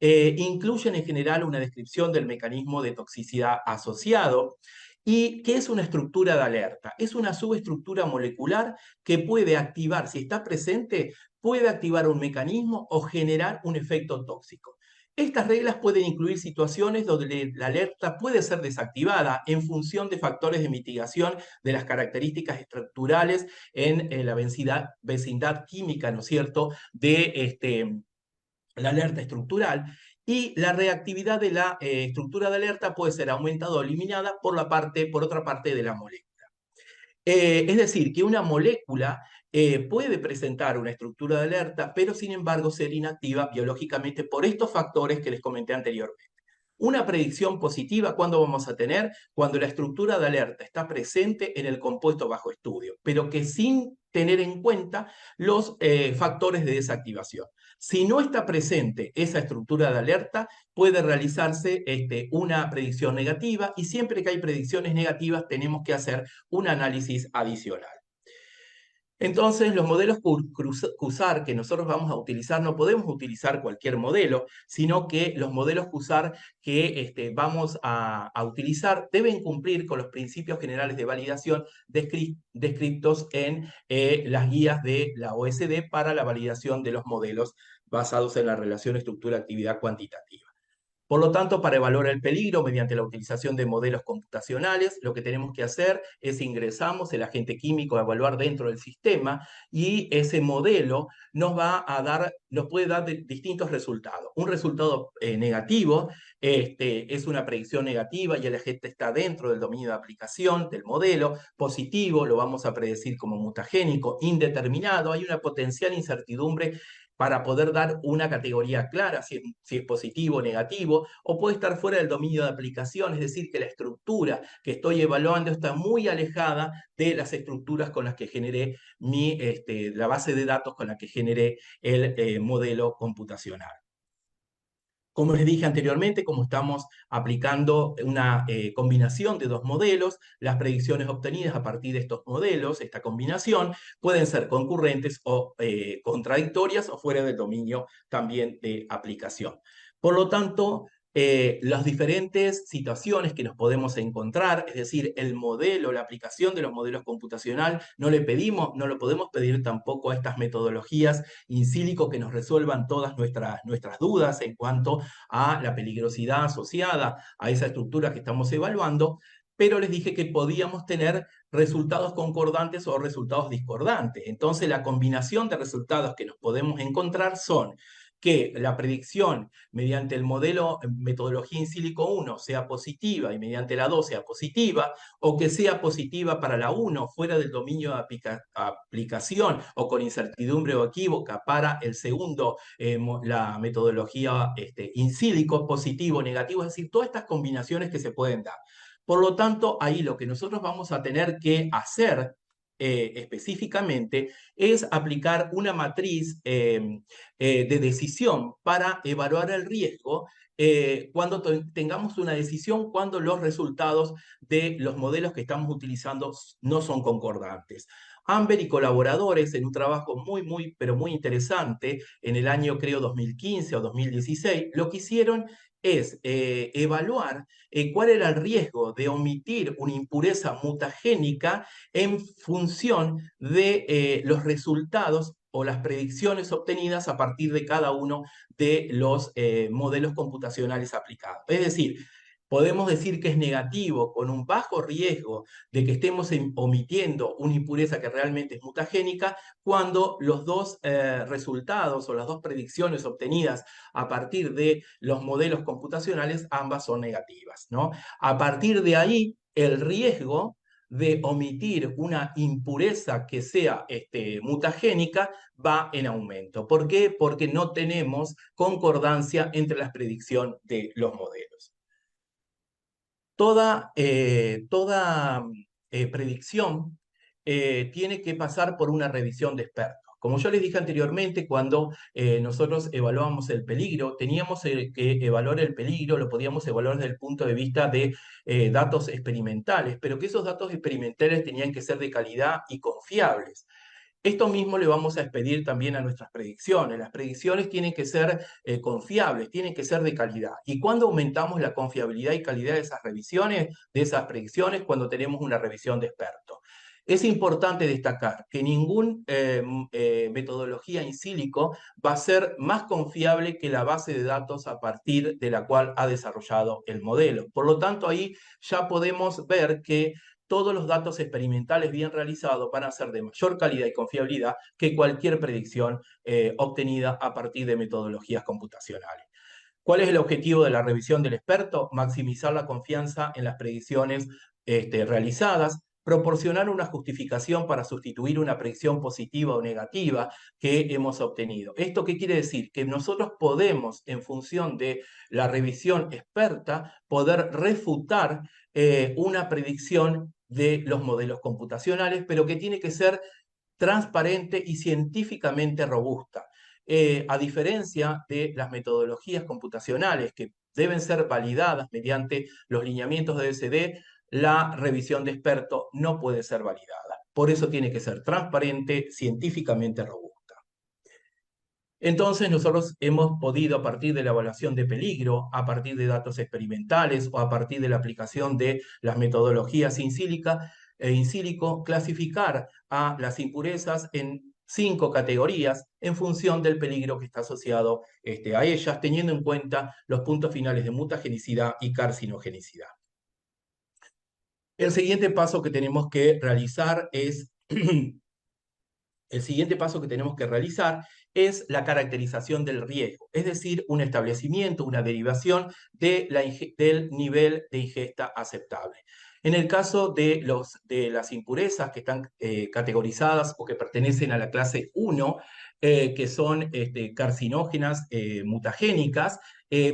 Incluyen en general una descripción del mecanismo de toxicidad asociado. ¿Y qué es una estructura de alerta? Es una subestructura molecular que puede activar, si está presente, puede activar un mecanismo o generar un efecto tóxico. Estas reglas pueden incluir situaciones donde la alerta puede ser desactivada en función de factores de mitigación de las características estructurales en la vecindad química, ¿no es cierto?, de la alerta estructural, y la reactividad de la estructura de alerta puede ser aumentada o eliminada por otra parte de la molécula. Es decir, que una molécula puede presentar una estructura de alerta, pero sin embargo ser inactiva biológicamente por estos factores que les comenté anteriormente. Una predicción positiva, ¿cuándo vamos a tener? Cuando la estructura de alerta está presente en el compuesto bajo estudio, pero que sin tener en cuenta los factores de desactivación. Si no está presente esa estructura de alerta, puede realizarse una predicción negativa, y siempre que hay predicciones negativas tenemos que hacer un análisis adicional. Entonces, los modelos QSAR que nosotros vamos a utilizar, no podemos utilizar cualquier modelo, sino que los modelos QSAR que vamos a utilizar deben cumplir con los principios generales de validación descritos en las guías de la OSD para la validación de los modelos basados en la relación estructura-actividad cuantitativa. Por lo tanto, para evaluar el peligro mediante la utilización de modelos computacionales, lo que tenemos que hacer es ingresamos el agente químico a evaluar dentro del sistema, y ese modelo nos puede dar distintos resultados. Un resultado negativo es una predicción negativa y el agente está dentro del dominio de aplicación del modelo. Positivo lo vamos a predecir como mutagénico. Indeterminado, hay una potencial incertidumbre para poder dar una categoría clara, si es positivo o negativo, o puede estar fuera del dominio de aplicación, es decir, que la estructura que estoy evaluando está muy alejada de las estructuras con las que generé la base de datos con la que generé el modelo computacional. Como les dije anteriormente, como estamos aplicando una combinación de dos modelos, las predicciones obtenidas a partir de estos modelos, esta combinación, pueden ser concurrentes o contradictorias o fuera del dominio también de aplicación. Por lo tanto, las diferentes situaciones que nos podemos encontrar, es decir, el modelo, la aplicación de los modelos computacional, no lo podemos pedir tampoco a estas metodologías in silico que nos resuelvan todas nuestras dudas en cuanto a la peligrosidad asociada a esa estructura que estamos evaluando, pero les dije que podíamos tener resultados concordantes o resultados discordantes. Entonces, la combinación de resultados que nos podemos encontrar son que la predicción mediante el modelo metodología in silico 1 sea positiva y mediante la 2 sea positiva, o que sea positiva para la 1 fuera del dominio de aplicación o con incertidumbre o equívoca para el segundo, la metodología in silico, positivo, negativo, es decir, todas estas combinaciones que se pueden dar. Por lo tanto, ahí lo que nosotros vamos a tener que hacer específicamente es aplicar una matriz de decisión para evaluar el riesgo cuando tengamos una decisión, cuando los resultados de los modelos que estamos utilizando no son concordantes. Amber y colaboradores, en un trabajo pero muy interesante, en el año creo 2015 o 2016, lo que hicieron es evaluar cuál era el riesgo de omitir una impureza mutagénica en función de los resultados o las predicciones obtenidas a partir de cada uno de los modelos computacionales aplicados. Es decir, podemos decir que es negativo con un bajo riesgo de que estemos omitiendo una impureza que realmente es mutagénica cuando los dos resultados o las dos predicciones obtenidas a partir de los modelos computacionales ambas son negativas, ¿no? A partir de ahí, el riesgo de omitir una impureza que sea mutagénica va en aumento. ¿Por qué? Porque no tenemos concordancia entre la predicción de los modelos. Toda predicción tiene que pasar por una revisión de expertos. Como yo les dije anteriormente, cuando nosotros evaluábamos el peligro, teníamos que evaluar el peligro, lo podíamos evaluar desde el punto de vista de datos experimentales, pero que esos datos experimentales tenían que ser de calidad y confiables. Esto mismo le vamos a expedir también a nuestras predicciones. Las predicciones tienen que ser confiables, tienen que ser de calidad. ¿Y cuándo aumentamos la confiabilidad y calidad de esas revisiones, de esas predicciones? Cuando tenemos una revisión de expertos. Es importante destacar que ninguna metodología in silico va a ser más confiable que la base de datos a partir de la cual ha desarrollado el modelo. Por lo tanto, ahí ya podemos ver que todos los datos experimentales bien realizados van a ser de mayor calidad y confiabilidad que cualquier predicción obtenida a partir de metodologías computacionales. ¿Cuál es el objetivo de la revisión del experto? Maximizar la confianza en las predicciones realizadas, proporcionar una justificación para sustituir una predicción positiva o negativa que hemos obtenido. ¿Esto qué quiere decir? Que nosotros podemos, en función de la revisión experta, poder refutar una predicción de los modelos computacionales, pero que tiene que ser transparente y científicamente robusta. A diferencia de las metodologías computacionales que deben ser validadas mediante los lineamientos de OECD, la revisión de experto no puede ser validada. Por eso tiene que ser transparente, científicamente robusta. Entonces nosotros hemos podido, a partir de la evaluación de peligro, a partir de datos experimentales o a partir de la aplicación de las metodologías in silico, clasificar a las impurezas en 5 categorías en función del peligro que está asociado a ellas, teniendo en cuenta los puntos finales de mutagenicidad y carcinogenicidad. El siguiente paso que tenemos que realizar es El siguiente paso que tenemos que realizar es la caracterización del riesgo, es decir, un establecimiento, una derivación del nivel de ingesta aceptable. En el caso de las impurezas que están categorizadas o que pertenecen a la clase 1, que son carcinógenas mutagénicas,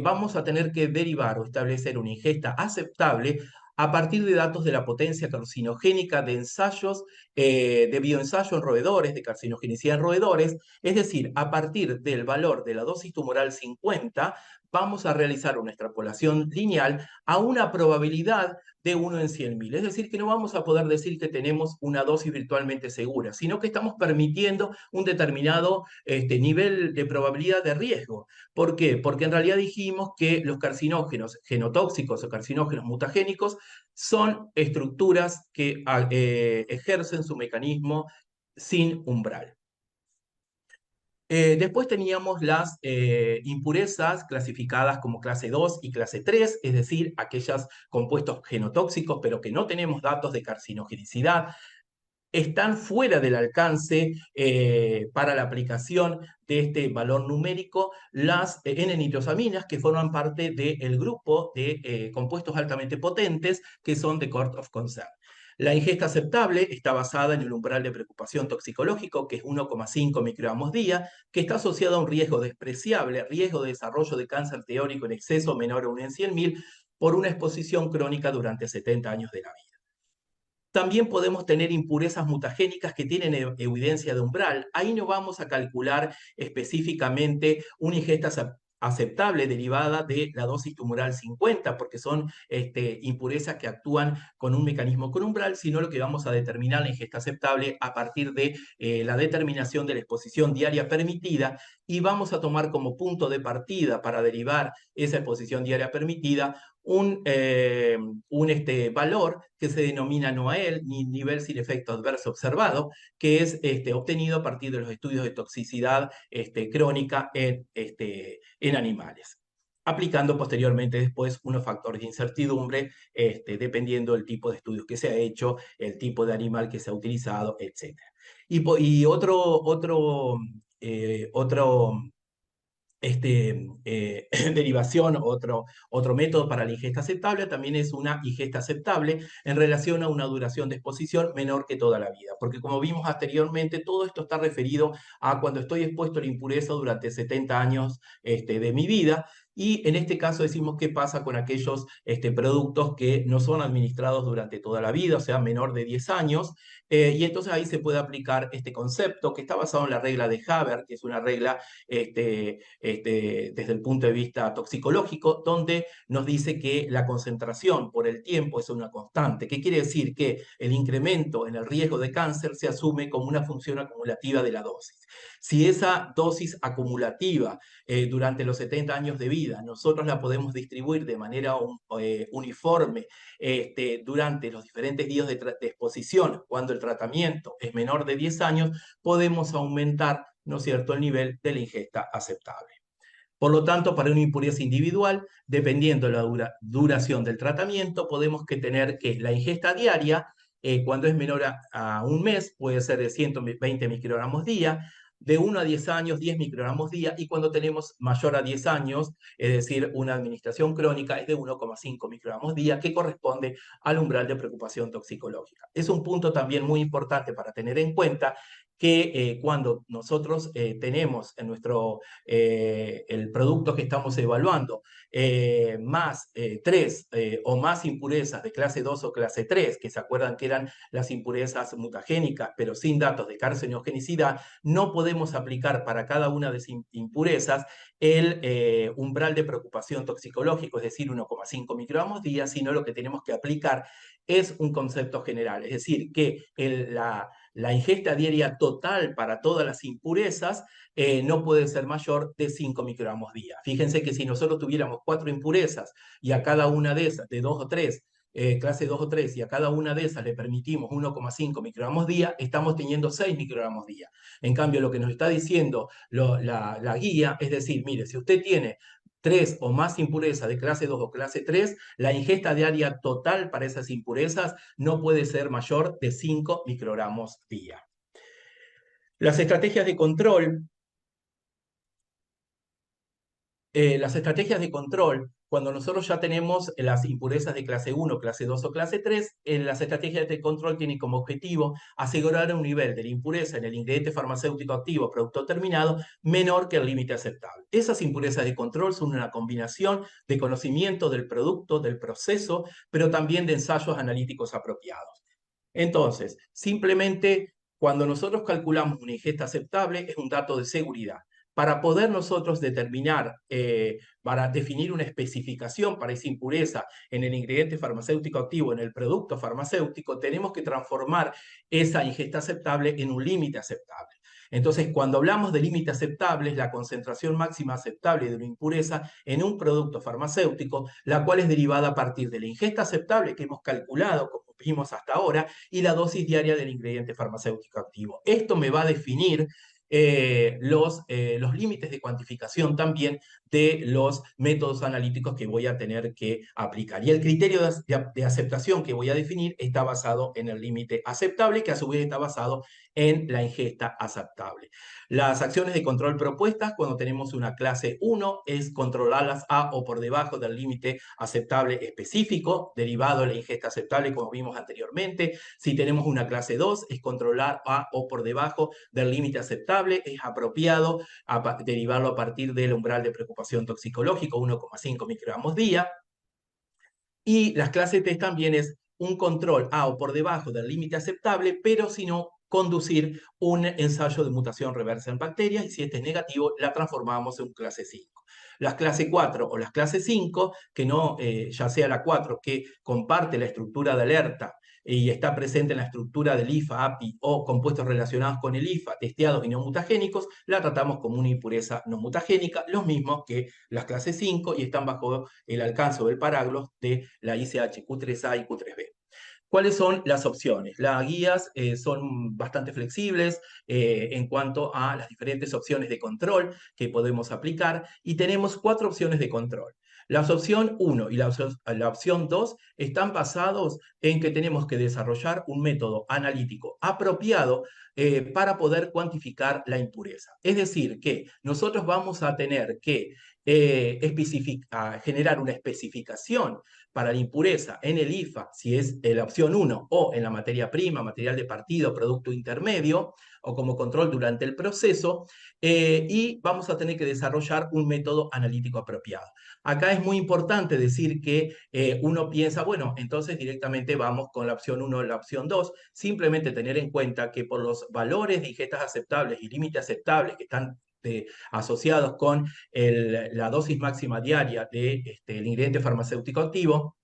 vamos a tener que derivar o establecer una ingesta aceptable a partir de datos de la potencia carcinogénica de ensayos, de bioensayo en roedores, de carcinogenicidad en roedores, es decir, a partir del valor de la dosis tumoral 50, vamos a realizar una extrapolación lineal a una probabilidad de 1 en 100.000. Es decir, que no vamos a poder decir que tenemos una dosis virtualmente segura, sino que estamos permitiendo un determinado nivel de probabilidad de riesgo. ¿Por qué? Porque en realidad dijimos que los carcinógenos genotóxicos o carcinógenos mutagénicos son estructuras que ejercen su mecanismo sin umbral. Después teníamos las impurezas clasificadas como clase 2 y clase 3, es decir, aquellos compuestos genotóxicos, pero que no tenemos datos de carcinogenicidad, están fuera del alcance para la aplicación de este valor numérico las N-nitrosaminas, que forman parte del grupo de compuestos altamente potentes que son de Court of Concern. La ingesta aceptable está basada en el umbral de preocupación toxicológico, que es 1,5 microgramos día, que está asociado a un riesgo despreciable, riesgo de desarrollo de cáncer teórico en exceso menor a 1 en 100.000 por una exposición crónica durante 70 años de la vida. También podemos tener impurezas mutagénicas que tienen evidencia de umbral. Ahí no vamos a calcular específicamente una ingesta aceptable derivada de la dosis tumoral 50, porque son impurezas que actúan con un mecanismo con umbral, sino lo que vamos a determinar la ingesta aceptable a partir de la determinación de la exposición diaria permitida, y vamos a tomar como punto de partida para derivar esa exposición diaria permitida un valor que se denomina NOAEL, ni nivel sin efecto adverso observado, que es obtenido a partir de los estudios de toxicidad crónica en animales, aplicando posteriormente después unos factores de incertidumbre, dependiendo del tipo de estudios que se ha hecho, el tipo de animal que se ha utilizado, etc. Y otro derivación, otro método para la ingesta aceptable también es una ingesta aceptable en relación a una duración de exposición menor que toda la vida, porque como vimos anteriormente, todo esto está referido a cuando estoy expuesto a la impureza durante 70 años de mi vida, y en este caso decimos qué pasa con aquellos productos que no son administrados durante toda la vida, o sea, menor de 10 años, y entonces ahí se puede aplicar este concepto que está basado en la regla de Haber, que es una regla desde el punto de vista toxicológico, donde nos dice que la concentración por el tiempo es una constante. ¿Qué quiere decir? Que el incremento en el riesgo de cáncer se asume como una función acumulativa de la dosis. Si esa dosis acumulativa durante los 70 años de vida medida nosotros la podemos distribuir de manera uniforme durante los diferentes días de exposición, cuando el tratamiento es menor de 10 años, podemos aumentar, ¿no es cierto?, el nivel de la ingesta aceptable. Por lo tanto, para una impureza individual, dependiendo de la duración del tratamiento, podemos tener que la ingesta diaria, cuando es menor a un mes, puede ser de 120 microgramos día, de 1 a 10 años, 10 microgramos día, y cuando tenemos mayor a 10 años, es decir, una administración crónica, es de 1,5 microgramos día, que corresponde al umbral de preocupación toxicológica. Es un punto también muy importante para tener en cuenta que cuando nosotros tenemos en el producto que estamos evaluando más 3 o más impurezas de clase 2 o clase 3, que se acuerdan que eran las impurezas mutagénicas, pero sin datos de carcinogenicidad, no podemos aplicar para cada una de esas impurezas el umbral de preocupación toxicológico, es decir, 1,5 microgramos día, sino lo que tenemos que aplicar es un concepto general, es decir, que la ingesta diaria total para todas las impurezas no puede ser mayor de 5 microgramos día. Fíjense que si nosotros tuviéramos 4 impurezas y a cada una de esas, de 2 o 3, clase 2 o 3, y a cada una de esas le permitimos 1,5 microgramos día, estamos teniendo 6 microgramos día. En cambio, lo que nos está diciendo la guía es decir, mire, si usted tiene 3 o más impurezas de clase 2 o clase 3, la ingesta diaria total para esas impurezas no puede ser mayor de 5 microgramos día. Las estrategias de control cuando nosotros ya tenemos las impurezas de clase 1, clase 2 o clase 3, las estrategias de control tienen como objetivo asegurar un nivel de la impureza en el ingrediente farmacéutico activo producto terminado menor que el límite aceptable. Esas impurezas de control son una combinación de conocimiento del producto, del proceso, pero también de ensayos analíticos apropiados. Entonces, simplemente cuando nosotros calculamos una ingesta aceptable es un dato de seguridad. Para poder nosotros determinar, para definir una especificación para esa impureza en el ingrediente farmacéutico activo, en el producto farmacéutico, tenemos que transformar esa ingesta aceptable en un límite aceptable. Entonces, cuando hablamos de límite aceptable, es la concentración máxima aceptable de una impureza en un producto farmacéutico, la cual es derivada a partir de la ingesta aceptable que hemos calculado, como vimos hasta ahora, y la dosis diaria del ingrediente farmacéutico activo. Esto me va a definir los límites de cuantificación también de los métodos analíticos que voy a tener que aplicar. Y el criterio de aceptación que voy a definir está basado en el límite aceptable, que a su vez está basado en la ingesta aceptable. Las acciones de control propuestas cuando tenemos una clase 1 es controlarlas a o por debajo del límite aceptable específico, derivado de la ingesta aceptable como vimos anteriormente. Si tenemos una clase 2 es controlar a o por debajo del límite aceptable, es apropiado derivarlo a partir del umbral de preocupación toxicológico, 1,5 microgramos día. Y las clases T también es un control a o por debajo del límite aceptable, pero si no, conducir un ensayo de mutación reversa en bacterias, y si este es negativo, la transformamos en un clase 5. Las clase 4 o las clase 5, que no, ya sea la 4, que comparte la estructura de alerta y está presente en la estructura del IFA, API o compuestos relacionados con el IFA, testeados y no mutagénicos, la tratamos como una impureza no mutagénica, los mismos que las clases 5 y están bajo el alcance del paráglos de la ICH Q3A y Q3B. ¿Cuáles son las opciones? Las guías son bastante flexibles en cuanto a las diferentes opciones de control que podemos aplicar y tenemos 4 opciones de control. La opción 1 y la opción 2 están basados en que tenemos que desarrollar un método analítico apropiado para poder cuantificar la impureza. Es decir, que nosotros vamos a tener que generar una especificación para la impureza en el IFA, si es la opción 1, o en la materia prima, material de partido, producto intermedio, o como control durante el proceso, y vamos a tener que desarrollar un método analítico apropiado. Acá es muy importante decir que uno piensa, bueno, entonces directamente vamos con la opción 1 o la opción 2, simplemente tener en cuenta que por los valores de ingestas aceptables y límites aceptables que están asociados con la dosis máxima diaria del ingrediente farmacéutico activo,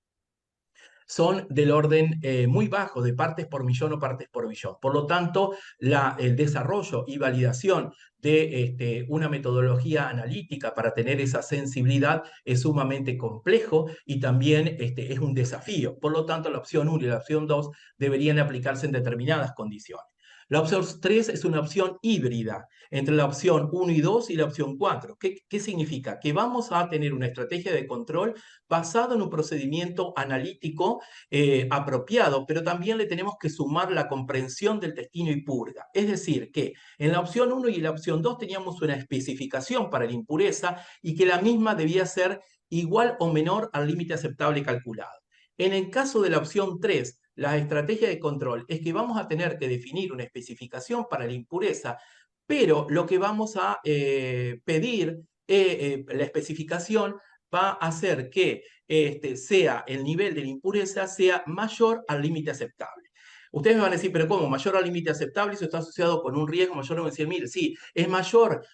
son del orden muy bajo, de partes por millón o partes por billón. Por lo tanto, el desarrollo y validación de una metodología analítica para tener esa sensibilidad es sumamente complejo y también es un desafío. Por lo tanto, la opción 1 y la opción 2 deberían aplicarse en determinadas condiciones. La opción 3 es una opción híbrida entre la opción 1 y 2 y la opción 4. ¿Qué significa? Que vamos a tener una estrategia de control basada en un procedimiento analítico apropiado, pero también le tenemos que sumar la comprensión del destino y purga. Es decir, que en la opción 1 y la opción 2 teníamos una especificación para la impureza y que la misma debía ser igual o menor al límite aceptable calculado. En el caso de la opción 3, la estrategia de control es que vamos a tener que definir una especificación para la impureza, pero lo que vamos a pedir, la especificación va a hacer que sea el nivel de la impureza sea mayor al límite aceptable. Ustedes me van a decir, pero ¿cómo? Mayor al límite aceptable, eso está asociado con un riesgo mayor a 100.000. Sí, es mayor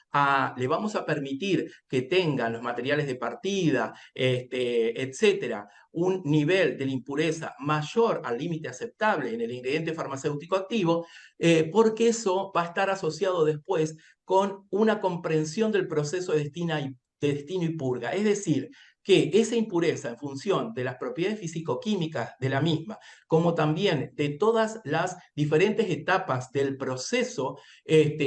le vamos a permitir que tengan los materiales de partida, etcétera, un nivel de la impureza mayor al límite aceptable en el ingrediente farmacéutico activo, porque eso va a estar asociado después con una comprensión del proceso de destino y purga. Es decir, que esa impureza, en función de las propiedades físico-químicas de la misma, como también de todas las diferentes etapas del proceso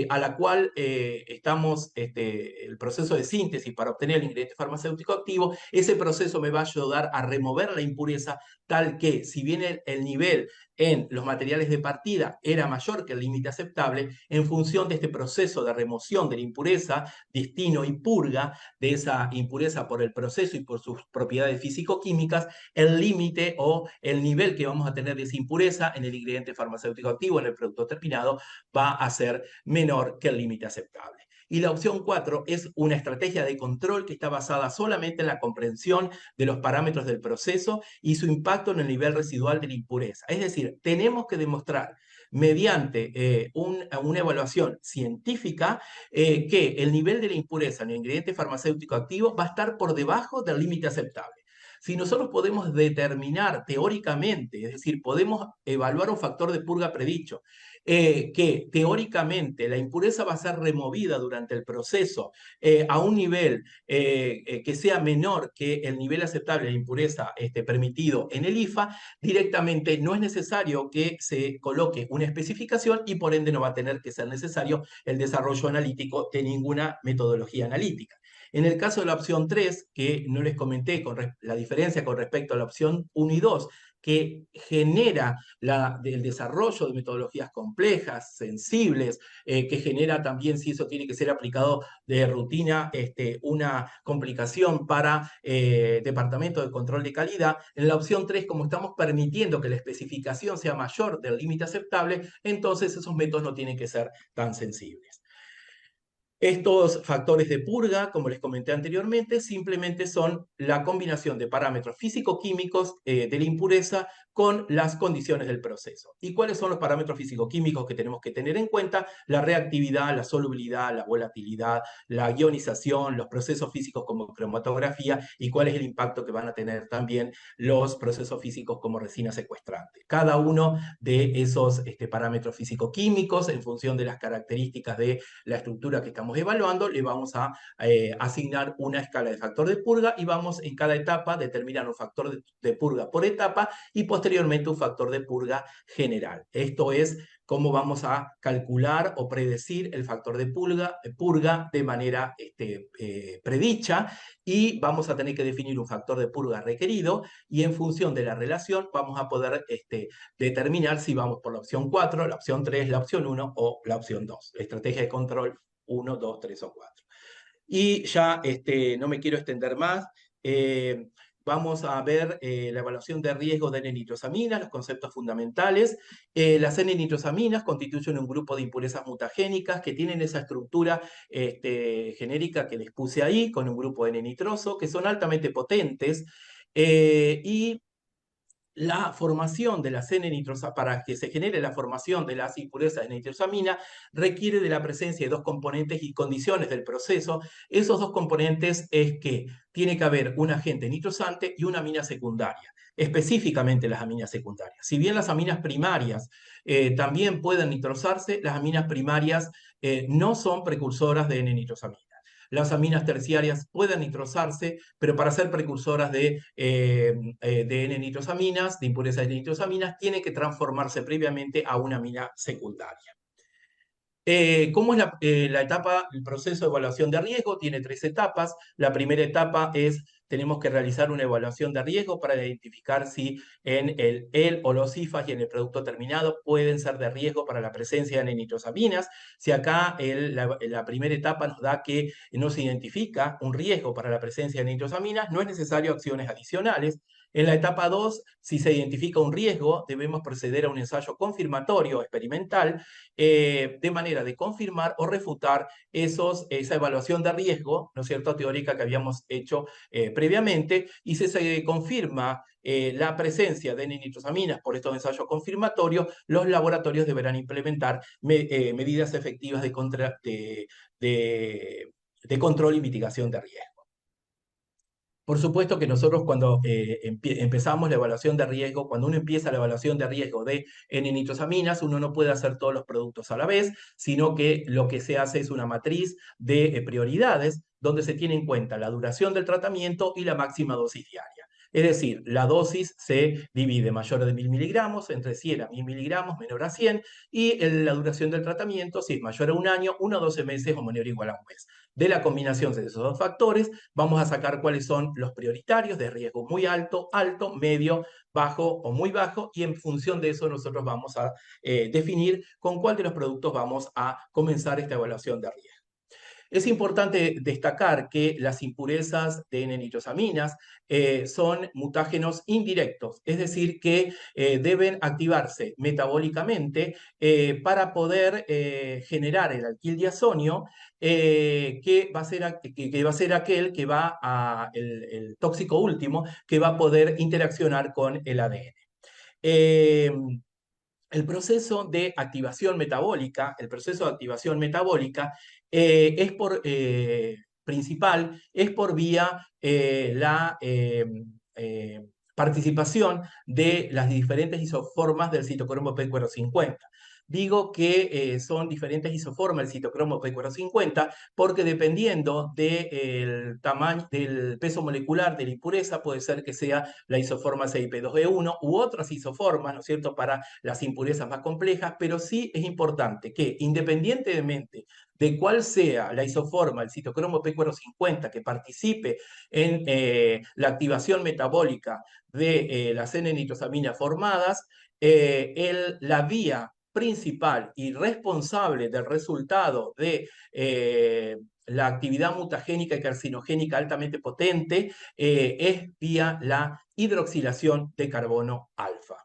a la cual estamos, el proceso de síntesis para obtener el ingrediente farmacéutico activo, ese proceso me va a ayudar a remover la impureza tal que, si bien el nivel en los materiales de partida era mayor que el límite aceptable, en función de este proceso de remoción de la impureza, destino y purga de esa impureza por el proceso y por sus propiedades físico-químicas, el límite o el nivel que vamos a tener de esa impureza en el ingrediente farmacéutico activo, en el producto terminado, va a ser menor que el límite aceptable. Y la opción 4 es una estrategia de control que está basada solamente en la comprensión de los parámetros del proceso y su impacto en el nivel residual de la impureza. Es decir, tenemos que demostrar mediante una evaluación científica que el nivel de la impureza en el ingrediente farmacéutico activo va a estar por debajo del límite aceptable. Si nosotros podemos determinar teóricamente, es decir, podemos evaluar un factor de purga predicho, que teóricamente la impureza va a ser removida durante el proceso a un nivel que sea menor que el nivel aceptable de impureza permitido en el IFA, directamente no es necesario que se coloque una especificación y por ende no va a tener que ser necesario el desarrollo analítico de ninguna metodología analítica. En el caso de la opción 3, que no les comenté con la diferencia con respecto a la opción 1 y 2, que genera el desarrollo de metodologías complejas, sensibles, que genera también, si eso tiene que ser aplicado de rutina, una complicación para departamento de control de calidad. En la opción 3, como estamos permitiendo que la especificación sea mayor del límite aceptable, entonces esos métodos no tienen que ser tan sensibles. Estos factores de purga, como les comenté anteriormente, simplemente son la combinación de parámetros físico-químicos de la impureza con las condiciones del proceso. ¿Y cuáles son los parámetros físico-químicos que tenemos que tener en cuenta? La reactividad, la solubilidad, la volatilidad, la ionización, los procesos físicos como cromatografía y cuál es el impacto que van a tener también los procesos físicos como resina secuestrante. Cada uno de esos parámetros físico-químicos, en función de las características de la estructura que estamos evaluando, le vamos a asignar una escala de factor de purga y vamos en cada etapa determinar un factor de purga por etapa y posteriormente un factor de purga general. Esto es cómo vamos a calcular o predecir el factor de purga de manera predicha, y vamos a tener que definir un factor de purga requerido y en función de la relación vamos a poder determinar si vamos por la opción 4, la opción 3, la opción 1 o la opción 2. Estrategia de control 1, 2, 3 o 4. Y ya no me quiero extender más. Vamos a ver la evaluación de riesgo de N-nitrosaminas, los conceptos fundamentales. Las N-nitrosaminas constituyen un grupo de impurezas mutagénicas que tienen esa estructura genérica que les puse ahí, con un grupo N-nitroso, que son altamente potentes y la formación de las N-nitrosamina, para que se genere la formación de las impurezas de nitrosamina, requiere de la presencia de dos componentes y condiciones del proceso. Esos dos componentes es que tiene que haber un agente nitrosante y una amina secundaria, específicamente las aminas secundarias. Si bien las aminas primarias también pueden nitrosarse, las aminas primarias no son precursoras de N-nitrosamina. Las aminas terciarias pueden nitrosarse, pero para ser precursoras de N-nitrosaminas, de impurezas de nitrosaminas, tienen que transformarse previamente a una amina secundaria. ¿Cómo es la etapa, el proceso de evaluación de riesgo? Tiene tres etapas. La primera etapa es, tenemos que realizar una evaluación de riesgo para identificar si en el o los IFAs y en el producto terminado pueden ser de riesgo para la presencia de nitrosaminas. Si acá la primera etapa nos da que no se identifica un riesgo para la presencia de nitrosaminas, no es necesario acciones adicionales. En la etapa 2, si se identifica un riesgo, debemos proceder a un ensayo confirmatorio experimental de manera de confirmar o refutar esa evaluación de riesgo, ¿no es cierto?, teórica que habíamos hecho previamente, y si se confirma la presencia de nitrosaminas por estos ensayos confirmatorios, los laboratorios deberán implementar medidas efectivas de control y mitigación de riesgo. Por supuesto que nosotros cuando empezamos la evaluación de riesgo, cuando uno empieza la evaluación de riesgo de N-nitrosaminas, uno no puede hacer todos los productos a la vez, sino que lo que se hace es una matriz de prioridades donde se tiene en cuenta la duración del tratamiento y la máxima dosis diaria. Es decir, la dosis se divide mayor de 1000 miligramos, entre 100 a 1000 miligramos, menor a 100, y la duración del tratamiento, si es mayor a un año, 1 a 12 meses o menor o igual a un mes. De la combinación de esos dos factores, vamos a sacar cuáles son los prioritarios de riesgo muy alto, alto, medio, bajo o muy bajo, y en función de eso nosotros vamos a definir con cuál de los productos vamos a comenzar esta evaluación de riesgo. Es importante destacar que las impurezas de N-nitrosaminas son mutágenos indirectos, es decir, que deben activarse metabólicamente para poder generar el alquildiazonio, que va a ser aquel que va el tóxico último, que va a poder interaccionar con el ADN. El proceso de activación metabólica, es principal, es por vía la participación de las diferentes isoformas del citocromo P450. Digo que son diferentes isoformas del citocromo P450 porque dependiendo del tamaño, del peso molecular de la impureza, puede ser que sea la isoforma CIP2E1 u otras isoformas, ¿no es cierto?, para las impurezas más complejas, pero sí es importante que independientemente de cuál sea la isoforma, el citocromo P450 que participe en la activación metabólica de las N-nitrosaminas formadas, la vía principal y responsable del resultado de la actividad mutagénica y carcinogénica altamente potente es vía la hidroxilación de carbono alfa.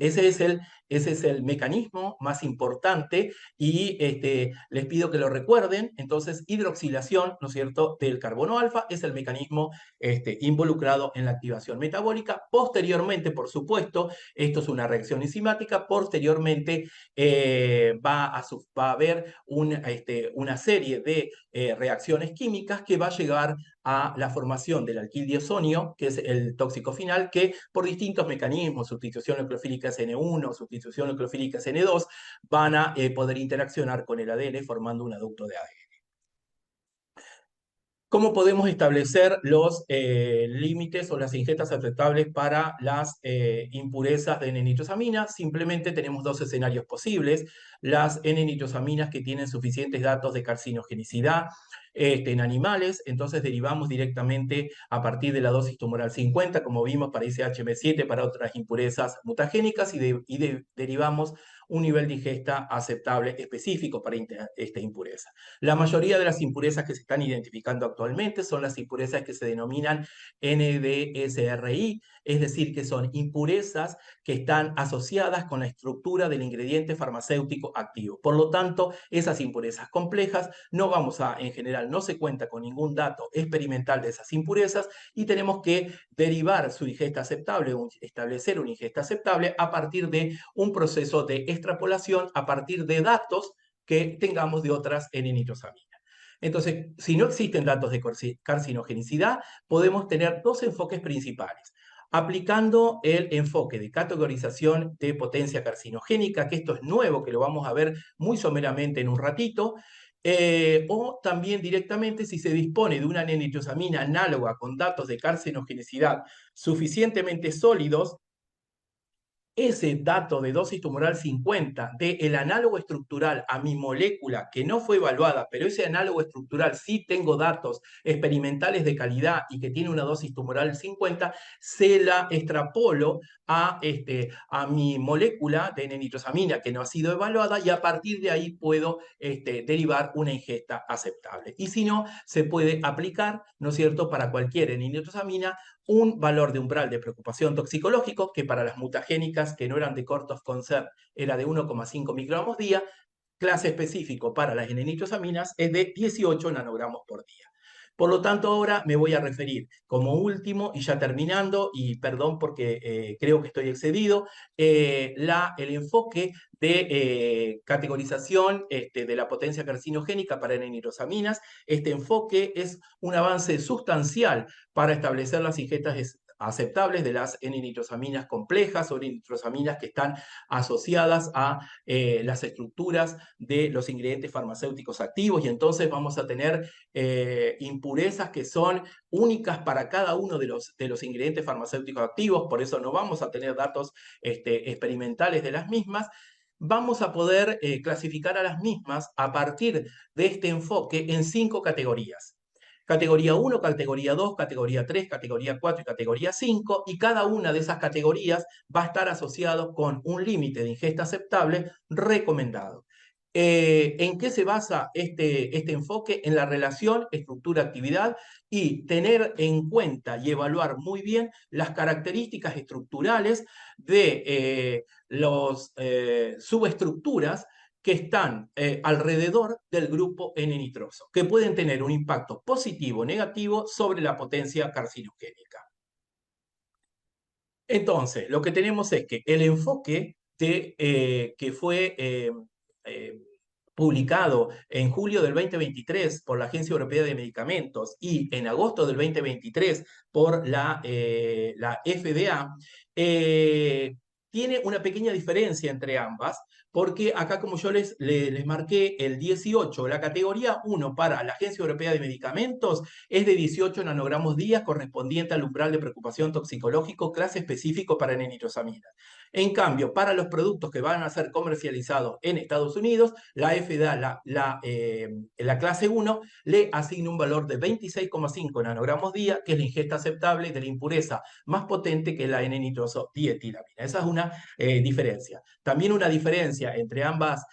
Ese es el mecanismo más importante y les pido que lo recuerden. Entonces, hidroxilación, ¿no es cierto?, del carbono alfa es el mecanismo involucrado en la activación metabólica. Posteriormente, por supuesto, esto es una reacción enzimática, posteriormente va a haber una serie de reacciones químicas que va a llegar a la formación del alquildiazonio, que es el tóxico final, que por distintos mecanismos, sustitución nucleofílica SN1, sustitución nucleofílica SN2, van a poder interaccionar con el ADN formando un adducto de ADN. ¿Cómo podemos establecer los límites o las ingestas aceptables para las impurezas de N-nitrosamina? Simplemente tenemos dos escenarios posibles. Las N-nitrosaminas que tienen suficientes datos de carcinogenicidad en animales, entonces derivamos directamente a partir de la dosis tumoral 50, como vimos para ICHM7, para otras impurezas mutagénicas, y derivamos un nivel de ingesta aceptable específico para esta impureza. La mayoría de las impurezas que se están identificando actualmente son las impurezas que se denominan NDSRI, es decir, que son impurezas que están asociadas con la estructura del ingrediente farmacéutico activo. Por lo tanto, esas impurezas complejas en general, no se cuenta con ningún dato experimental de esas impurezas y tenemos que derivar su ingesta aceptable, establecer una ingesta aceptable a partir de un proceso de extrapolación, a partir de datos que tengamos de otras N-nitrosaminas. Entonces, si no existen datos de carcinogenicidad, podemos tener dos enfoques principales. Aplicando el enfoque de categorización de potencia carcinogénica, que esto es nuevo, que lo vamos a ver muy someramente en un ratito, o también directamente si se dispone de una N-nitrosamina análoga con datos de carcinogenicidad suficientemente sólidos, ese dato de dosis tumoral 50 del análogo estructural a mi molécula que no fue evaluada, pero ese análogo estructural sí tengo datos experimentales de calidad y que tiene una dosis tumoral 50, se la extrapolo a mi molécula de N-nitrosamina que no ha sido evaluada y a partir de ahí puedo derivar una ingesta aceptable. Y si no, se puede aplicar, ¿no es cierto?, para cualquier N-nitrosamina un valor de umbral de preocupación toxicológico que para las mutagénicas que no eran de cortos concern era de 1,5 microgramos día, clase específico para las N-nitrosaminas es de 18 nanogramos por día. Por lo tanto, ahora me voy a referir como último, y ya terminando, y perdón porque creo que estoy excedido, el enfoque de categorización de la potencia carcinogénica para N-nitrosaminas. Este enfoque es un avance sustancial para establecer las ingestas aceptables de las N-nitrosaminas complejas o N-nitrosaminas que están asociadas a las estructuras de los ingredientes farmacéuticos activos, y entonces vamos a tener impurezas que son únicas para cada uno de los ingredientes farmacéuticos activos, por eso no vamos a tener datos experimentales de las mismas. Vamos a poder clasificar a las mismas a partir de este enfoque en 5 categorías. Categoría 1, categoría 2, categoría 3, categoría 4 y categoría 5, y cada una de esas categorías va a estar asociado con un límite de ingesta aceptable recomendado. ¿En qué se basa este enfoque? En la relación estructura-actividad y tener en cuenta y evaluar muy bien las características estructurales de las subestructuras que están alrededor del grupo N-nitroso, que pueden tener un impacto positivo o negativo sobre la potencia carcinogénica. Entonces, lo que tenemos es que el enfoque que fue publicado en julio del 2023 por la Agencia Europea de Medicamentos y en agosto del 2023 por la FDA, tiene una pequeña diferencia entre ambas, porque acá, como yo les marqué, el 18, la categoría 1 para la Agencia Europea de Medicamentos es de 18 nanogramos día, correspondiente al umbral de preocupación toxicológico, clase específico para N-nitrosaminas. En cambio, para los productos que van a ser comercializados en Estados Unidos, la FDA, la clase 1, le asigna un valor de 26,5 nanogramos día, que es la ingesta aceptable de la impureza más potente que la N-nitroso dietilamina. Esa es una diferencia. También una diferencia entre ambas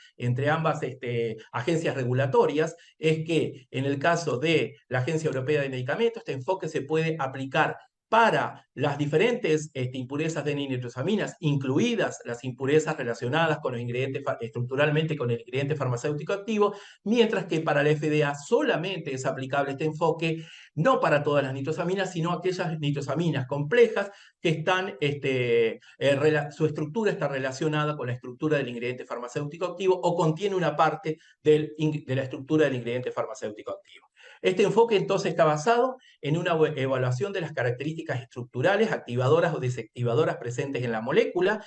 agencias regulatorias es que en el caso de la Agencia Europea de Medicamentos, este enfoque se puede aplicar para las diferentes impurezas de N-nitrosaminas, incluidas las impurezas relacionadas con los ingredientes estructuralmente con el ingrediente farmacéutico activo, mientras que para la FDA solamente es aplicable este enfoque, no para todas las nitrosaminas, sino aquellas nitrosaminas complejas que están, su estructura está relacionada con la estructura del ingrediente farmacéutico activo o contiene una parte de la estructura del ingrediente farmacéutico activo. Este enfoque entonces está basado en una evaluación de las características estructurales, activadoras o desactivadoras presentes en la molécula.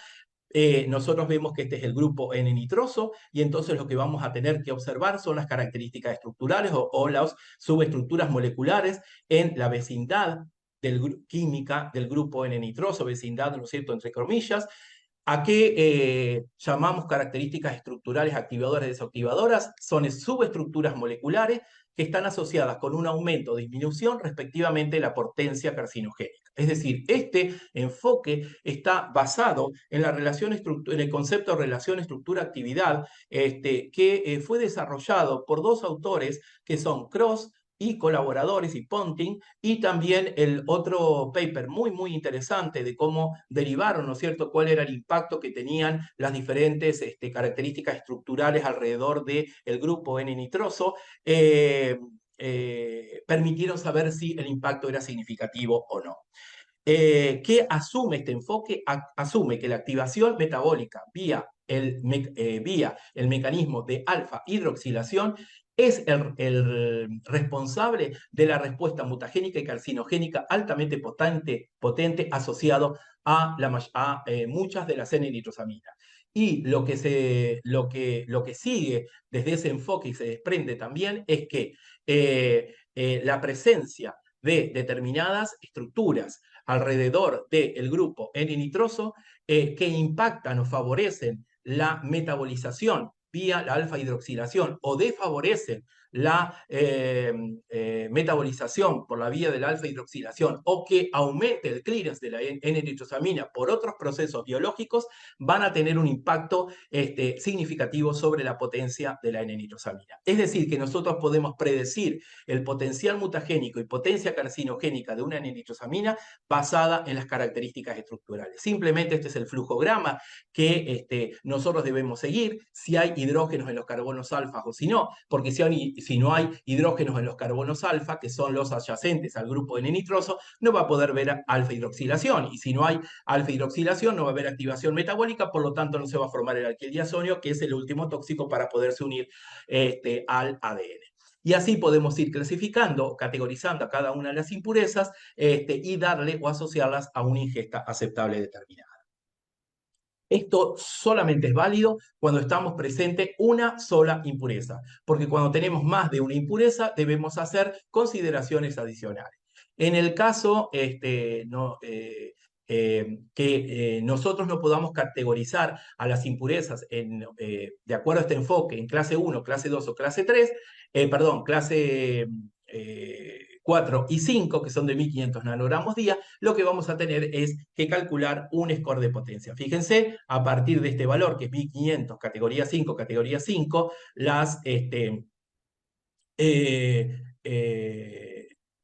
Nosotros vemos que este es el grupo N-nitroso y entonces lo que vamos a tener que observar son las características estructurales o las subestructuras moleculares en la vecindad química del grupo N-nitroso, vecindad, ¿no es cierto?, entre comillas. ¿A qué llamamos características estructurales activadoras y desactivadoras? Son subestructuras moleculares que están asociadas con un aumento o disminución respectivamente de la potencia carcinogénica. Es decir, este enfoque está basado en en el concepto de relación estructura-actividad que fue desarrollado por dos autores que son Cross y colaboradores y Ponting, y también el otro paper muy interesante de cómo derivaron, ¿no es cierto?, cuál era el impacto que tenían las diferentes características estructurales alrededor del grupo N-nitroso, permitieron saber si el impacto era significativo o no. ¿Qué asume este enfoque? Asume que la activación metabólica vía el mecanismo de alfa hidroxilación es el responsable de la respuesta mutagénica y carcinogénica altamente potente asociado a muchas de las N-nitrosaminas. Y lo que sigue desde ese enfoque y se desprende también es que la presencia de determinadas estructuras alrededor del grupo N-nitroso que impactan o favorecen la metabolización vía la alfa-hidroxilación o desfavorecen la metabolización por la vía de la alfa-hidroxilación o que aumente el clearance de la N-nitrosamina por otros procesos biológicos, van a tener un impacto significativo sobre la potencia de la N-nitrosamina. Es decir, que nosotros podemos predecir el potencial mutagénico y potencia carcinogénica de una N-nitrosamina basada en las características estructurales. Simplemente este es el flujograma que nosotros debemos seguir, si hay hidrógenos en los carbonos alfa o si no, porque si no hay hidrógenos en los carbonos alfa, que son los adyacentes al grupo N-nitroso, no va a poder ver alfa-hidroxilación, y si no hay alfa-hidroxilación no va a haber activación metabólica, por lo tanto no se va a formar el alquildiazonio, que es el último tóxico para poderse unir al ADN. Y así podemos ir clasificando, categorizando a cada una de las impurezas y darle o asociarlas a una ingesta aceptable determinada. Esto solamente es válido cuando estamos presente una sola impureza, porque cuando tenemos más de una impureza debemos hacer consideraciones adicionales. En el caso nosotros no podamos categorizar a las impurezas de acuerdo a este enfoque en clase 1, clase 2 o clase 3, clase 4 y 5, que son de 1500 nanogramos día, lo que vamos a tener es que calcular un score de potencia. Fíjense, a partir de este valor, que es 1500, categoría 5,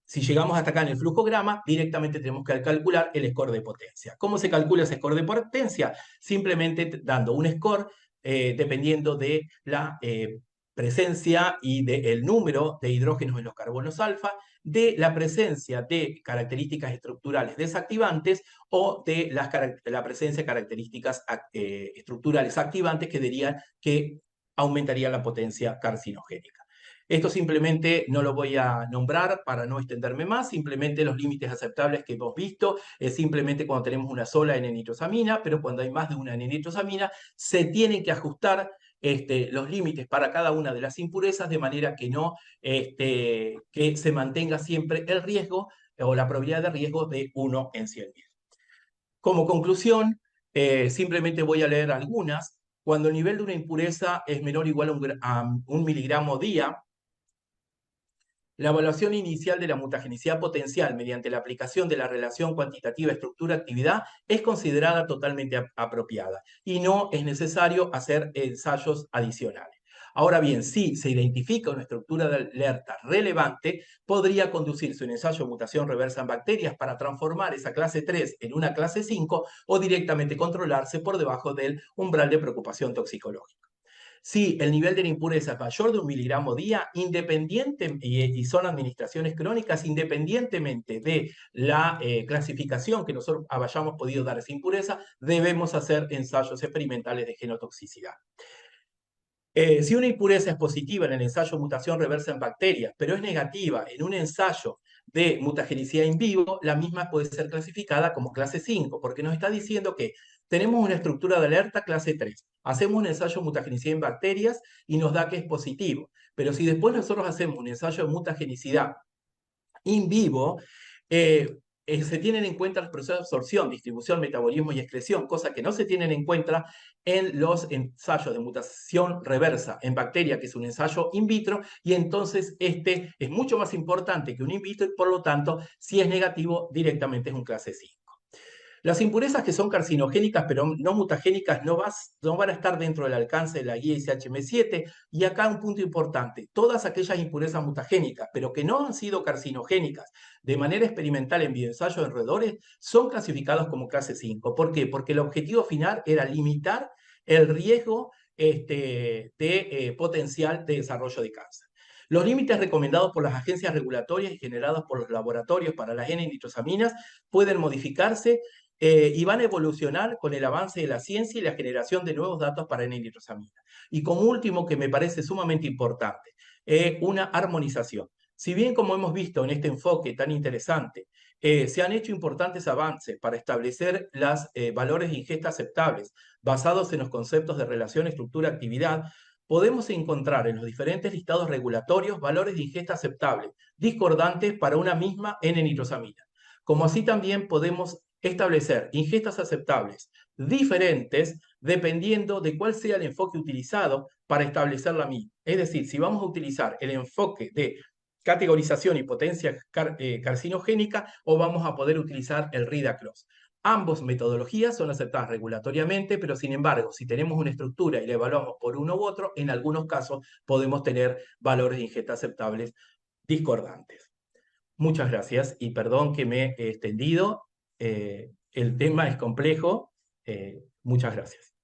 si llegamos hasta acá en el flujograma, directamente tenemos que calcular el score de potencia. ¿Cómo se calcula ese score de potencia? Simplemente dando un score dependiendo de la presencia y del número de hidrógenos en los carbonos alfa, de la presencia de características estructurales desactivantes o de la presencia de características estructurales activantes que aumentarían la potencia carcinogénica. Esto simplemente no lo voy a nombrar para no extenderme más, simplemente los límites aceptables que hemos visto es simplemente cuando tenemos una sola N-nitrosamina, pero cuando hay más de una N-nitrosamina se tienen que ajustar los límites para cada una de las impurezas de manera que que se mantenga siempre el riesgo o la probabilidad de riesgo de 1 en 100.000. Como conclusión, simplemente voy a leer algunas. Cuando el nivel de una impureza es menor o igual a 1 miligramo día, la evaluación inicial de la mutagenicidad potencial mediante la aplicación de la relación cuantitativa estructura-actividad es considerada totalmente apropiada y no es necesario hacer ensayos adicionales. Ahora bien, si se identifica una estructura de alerta relevante, podría conducirse un ensayo de mutación reversa en bacterias para transformar esa clase 3 en una clase 5 o directamente controlarse por debajo del umbral de preocupación toxicológica. Si el nivel de la impureza es mayor de 1 miligramo día, y son administraciones crónicas, independientemente de la clasificación que nosotros hayamos podido dar a esa impureza, debemos hacer ensayos experimentales de genotoxicidad. Si una impureza es positiva en el ensayo de mutación reversa en bacterias, pero es negativa en un ensayo de mutagenicidad in vivo, la misma puede ser clasificada como clase 5, porque nos está diciendo que tenemos una estructura de alerta clase 3, hacemos un ensayo de mutagenicidad en bacterias y nos da que es positivo, pero si después nosotros hacemos un ensayo de mutagenicidad in vivo, se tienen en cuenta los procesos de absorción, distribución, metabolismo y excreción, cosa que no se tienen en cuenta en los ensayos de mutación reversa en bacteria, que es un ensayo in vitro, y entonces este es mucho más importante que un in vitro y por lo tanto, si es negativo, directamente es un clase 5. Las impurezas que son carcinogénicas pero no mutagénicas no van a estar dentro del alcance de la guía ICHM7. Y acá un punto importante: todas aquellas impurezas mutagénicas pero que no han sido carcinogénicas de manera experimental en bioensayos en roedores son clasificados como clase 5. ¿Por qué? Porque el objetivo final era limitar el riesgo de potencial de desarrollo de cáncer. Los límites recomendados por las agencias regulatorias y generados por los laboratorios para las N-nitrosaminas pueden modificarse y van a evolucionar con el avance de la ciencia y la generación de nuevos datos para N-nitrosamina. Y como último, que me parece sumamente importante, una armonización. Si bien, como hemos visto en este enfoque tan interesante, se han hecho importantes avances para establecer los valores de ingesta aceptables basados en los conceptos de relación, estructura, actividad, podemos encontrar en los diferentes listados regulatorios valores de ingesta aceptables discordantes para una misma N-nitrosamina. Como así también podemos establecer ingestas aceptables diferentes dependiendo de cuál sea el enfoque utilizado para establecer la misma. Es decir, si vamos a utilizar el enfoque de categorización y potencia carcinogénica o vamos a poder utilizar el RIDA-Cross. Ambas metodologías son aceptadas regulatoriamente, pero sin embargo, si tenemos una estructura y la evaluamos por uno u otro, en algunos casos podemos tener valores de ingesta aceptables discordantes. Muchas gracias y perdón que me he extendido. El tema es complejo. Muchas gracias.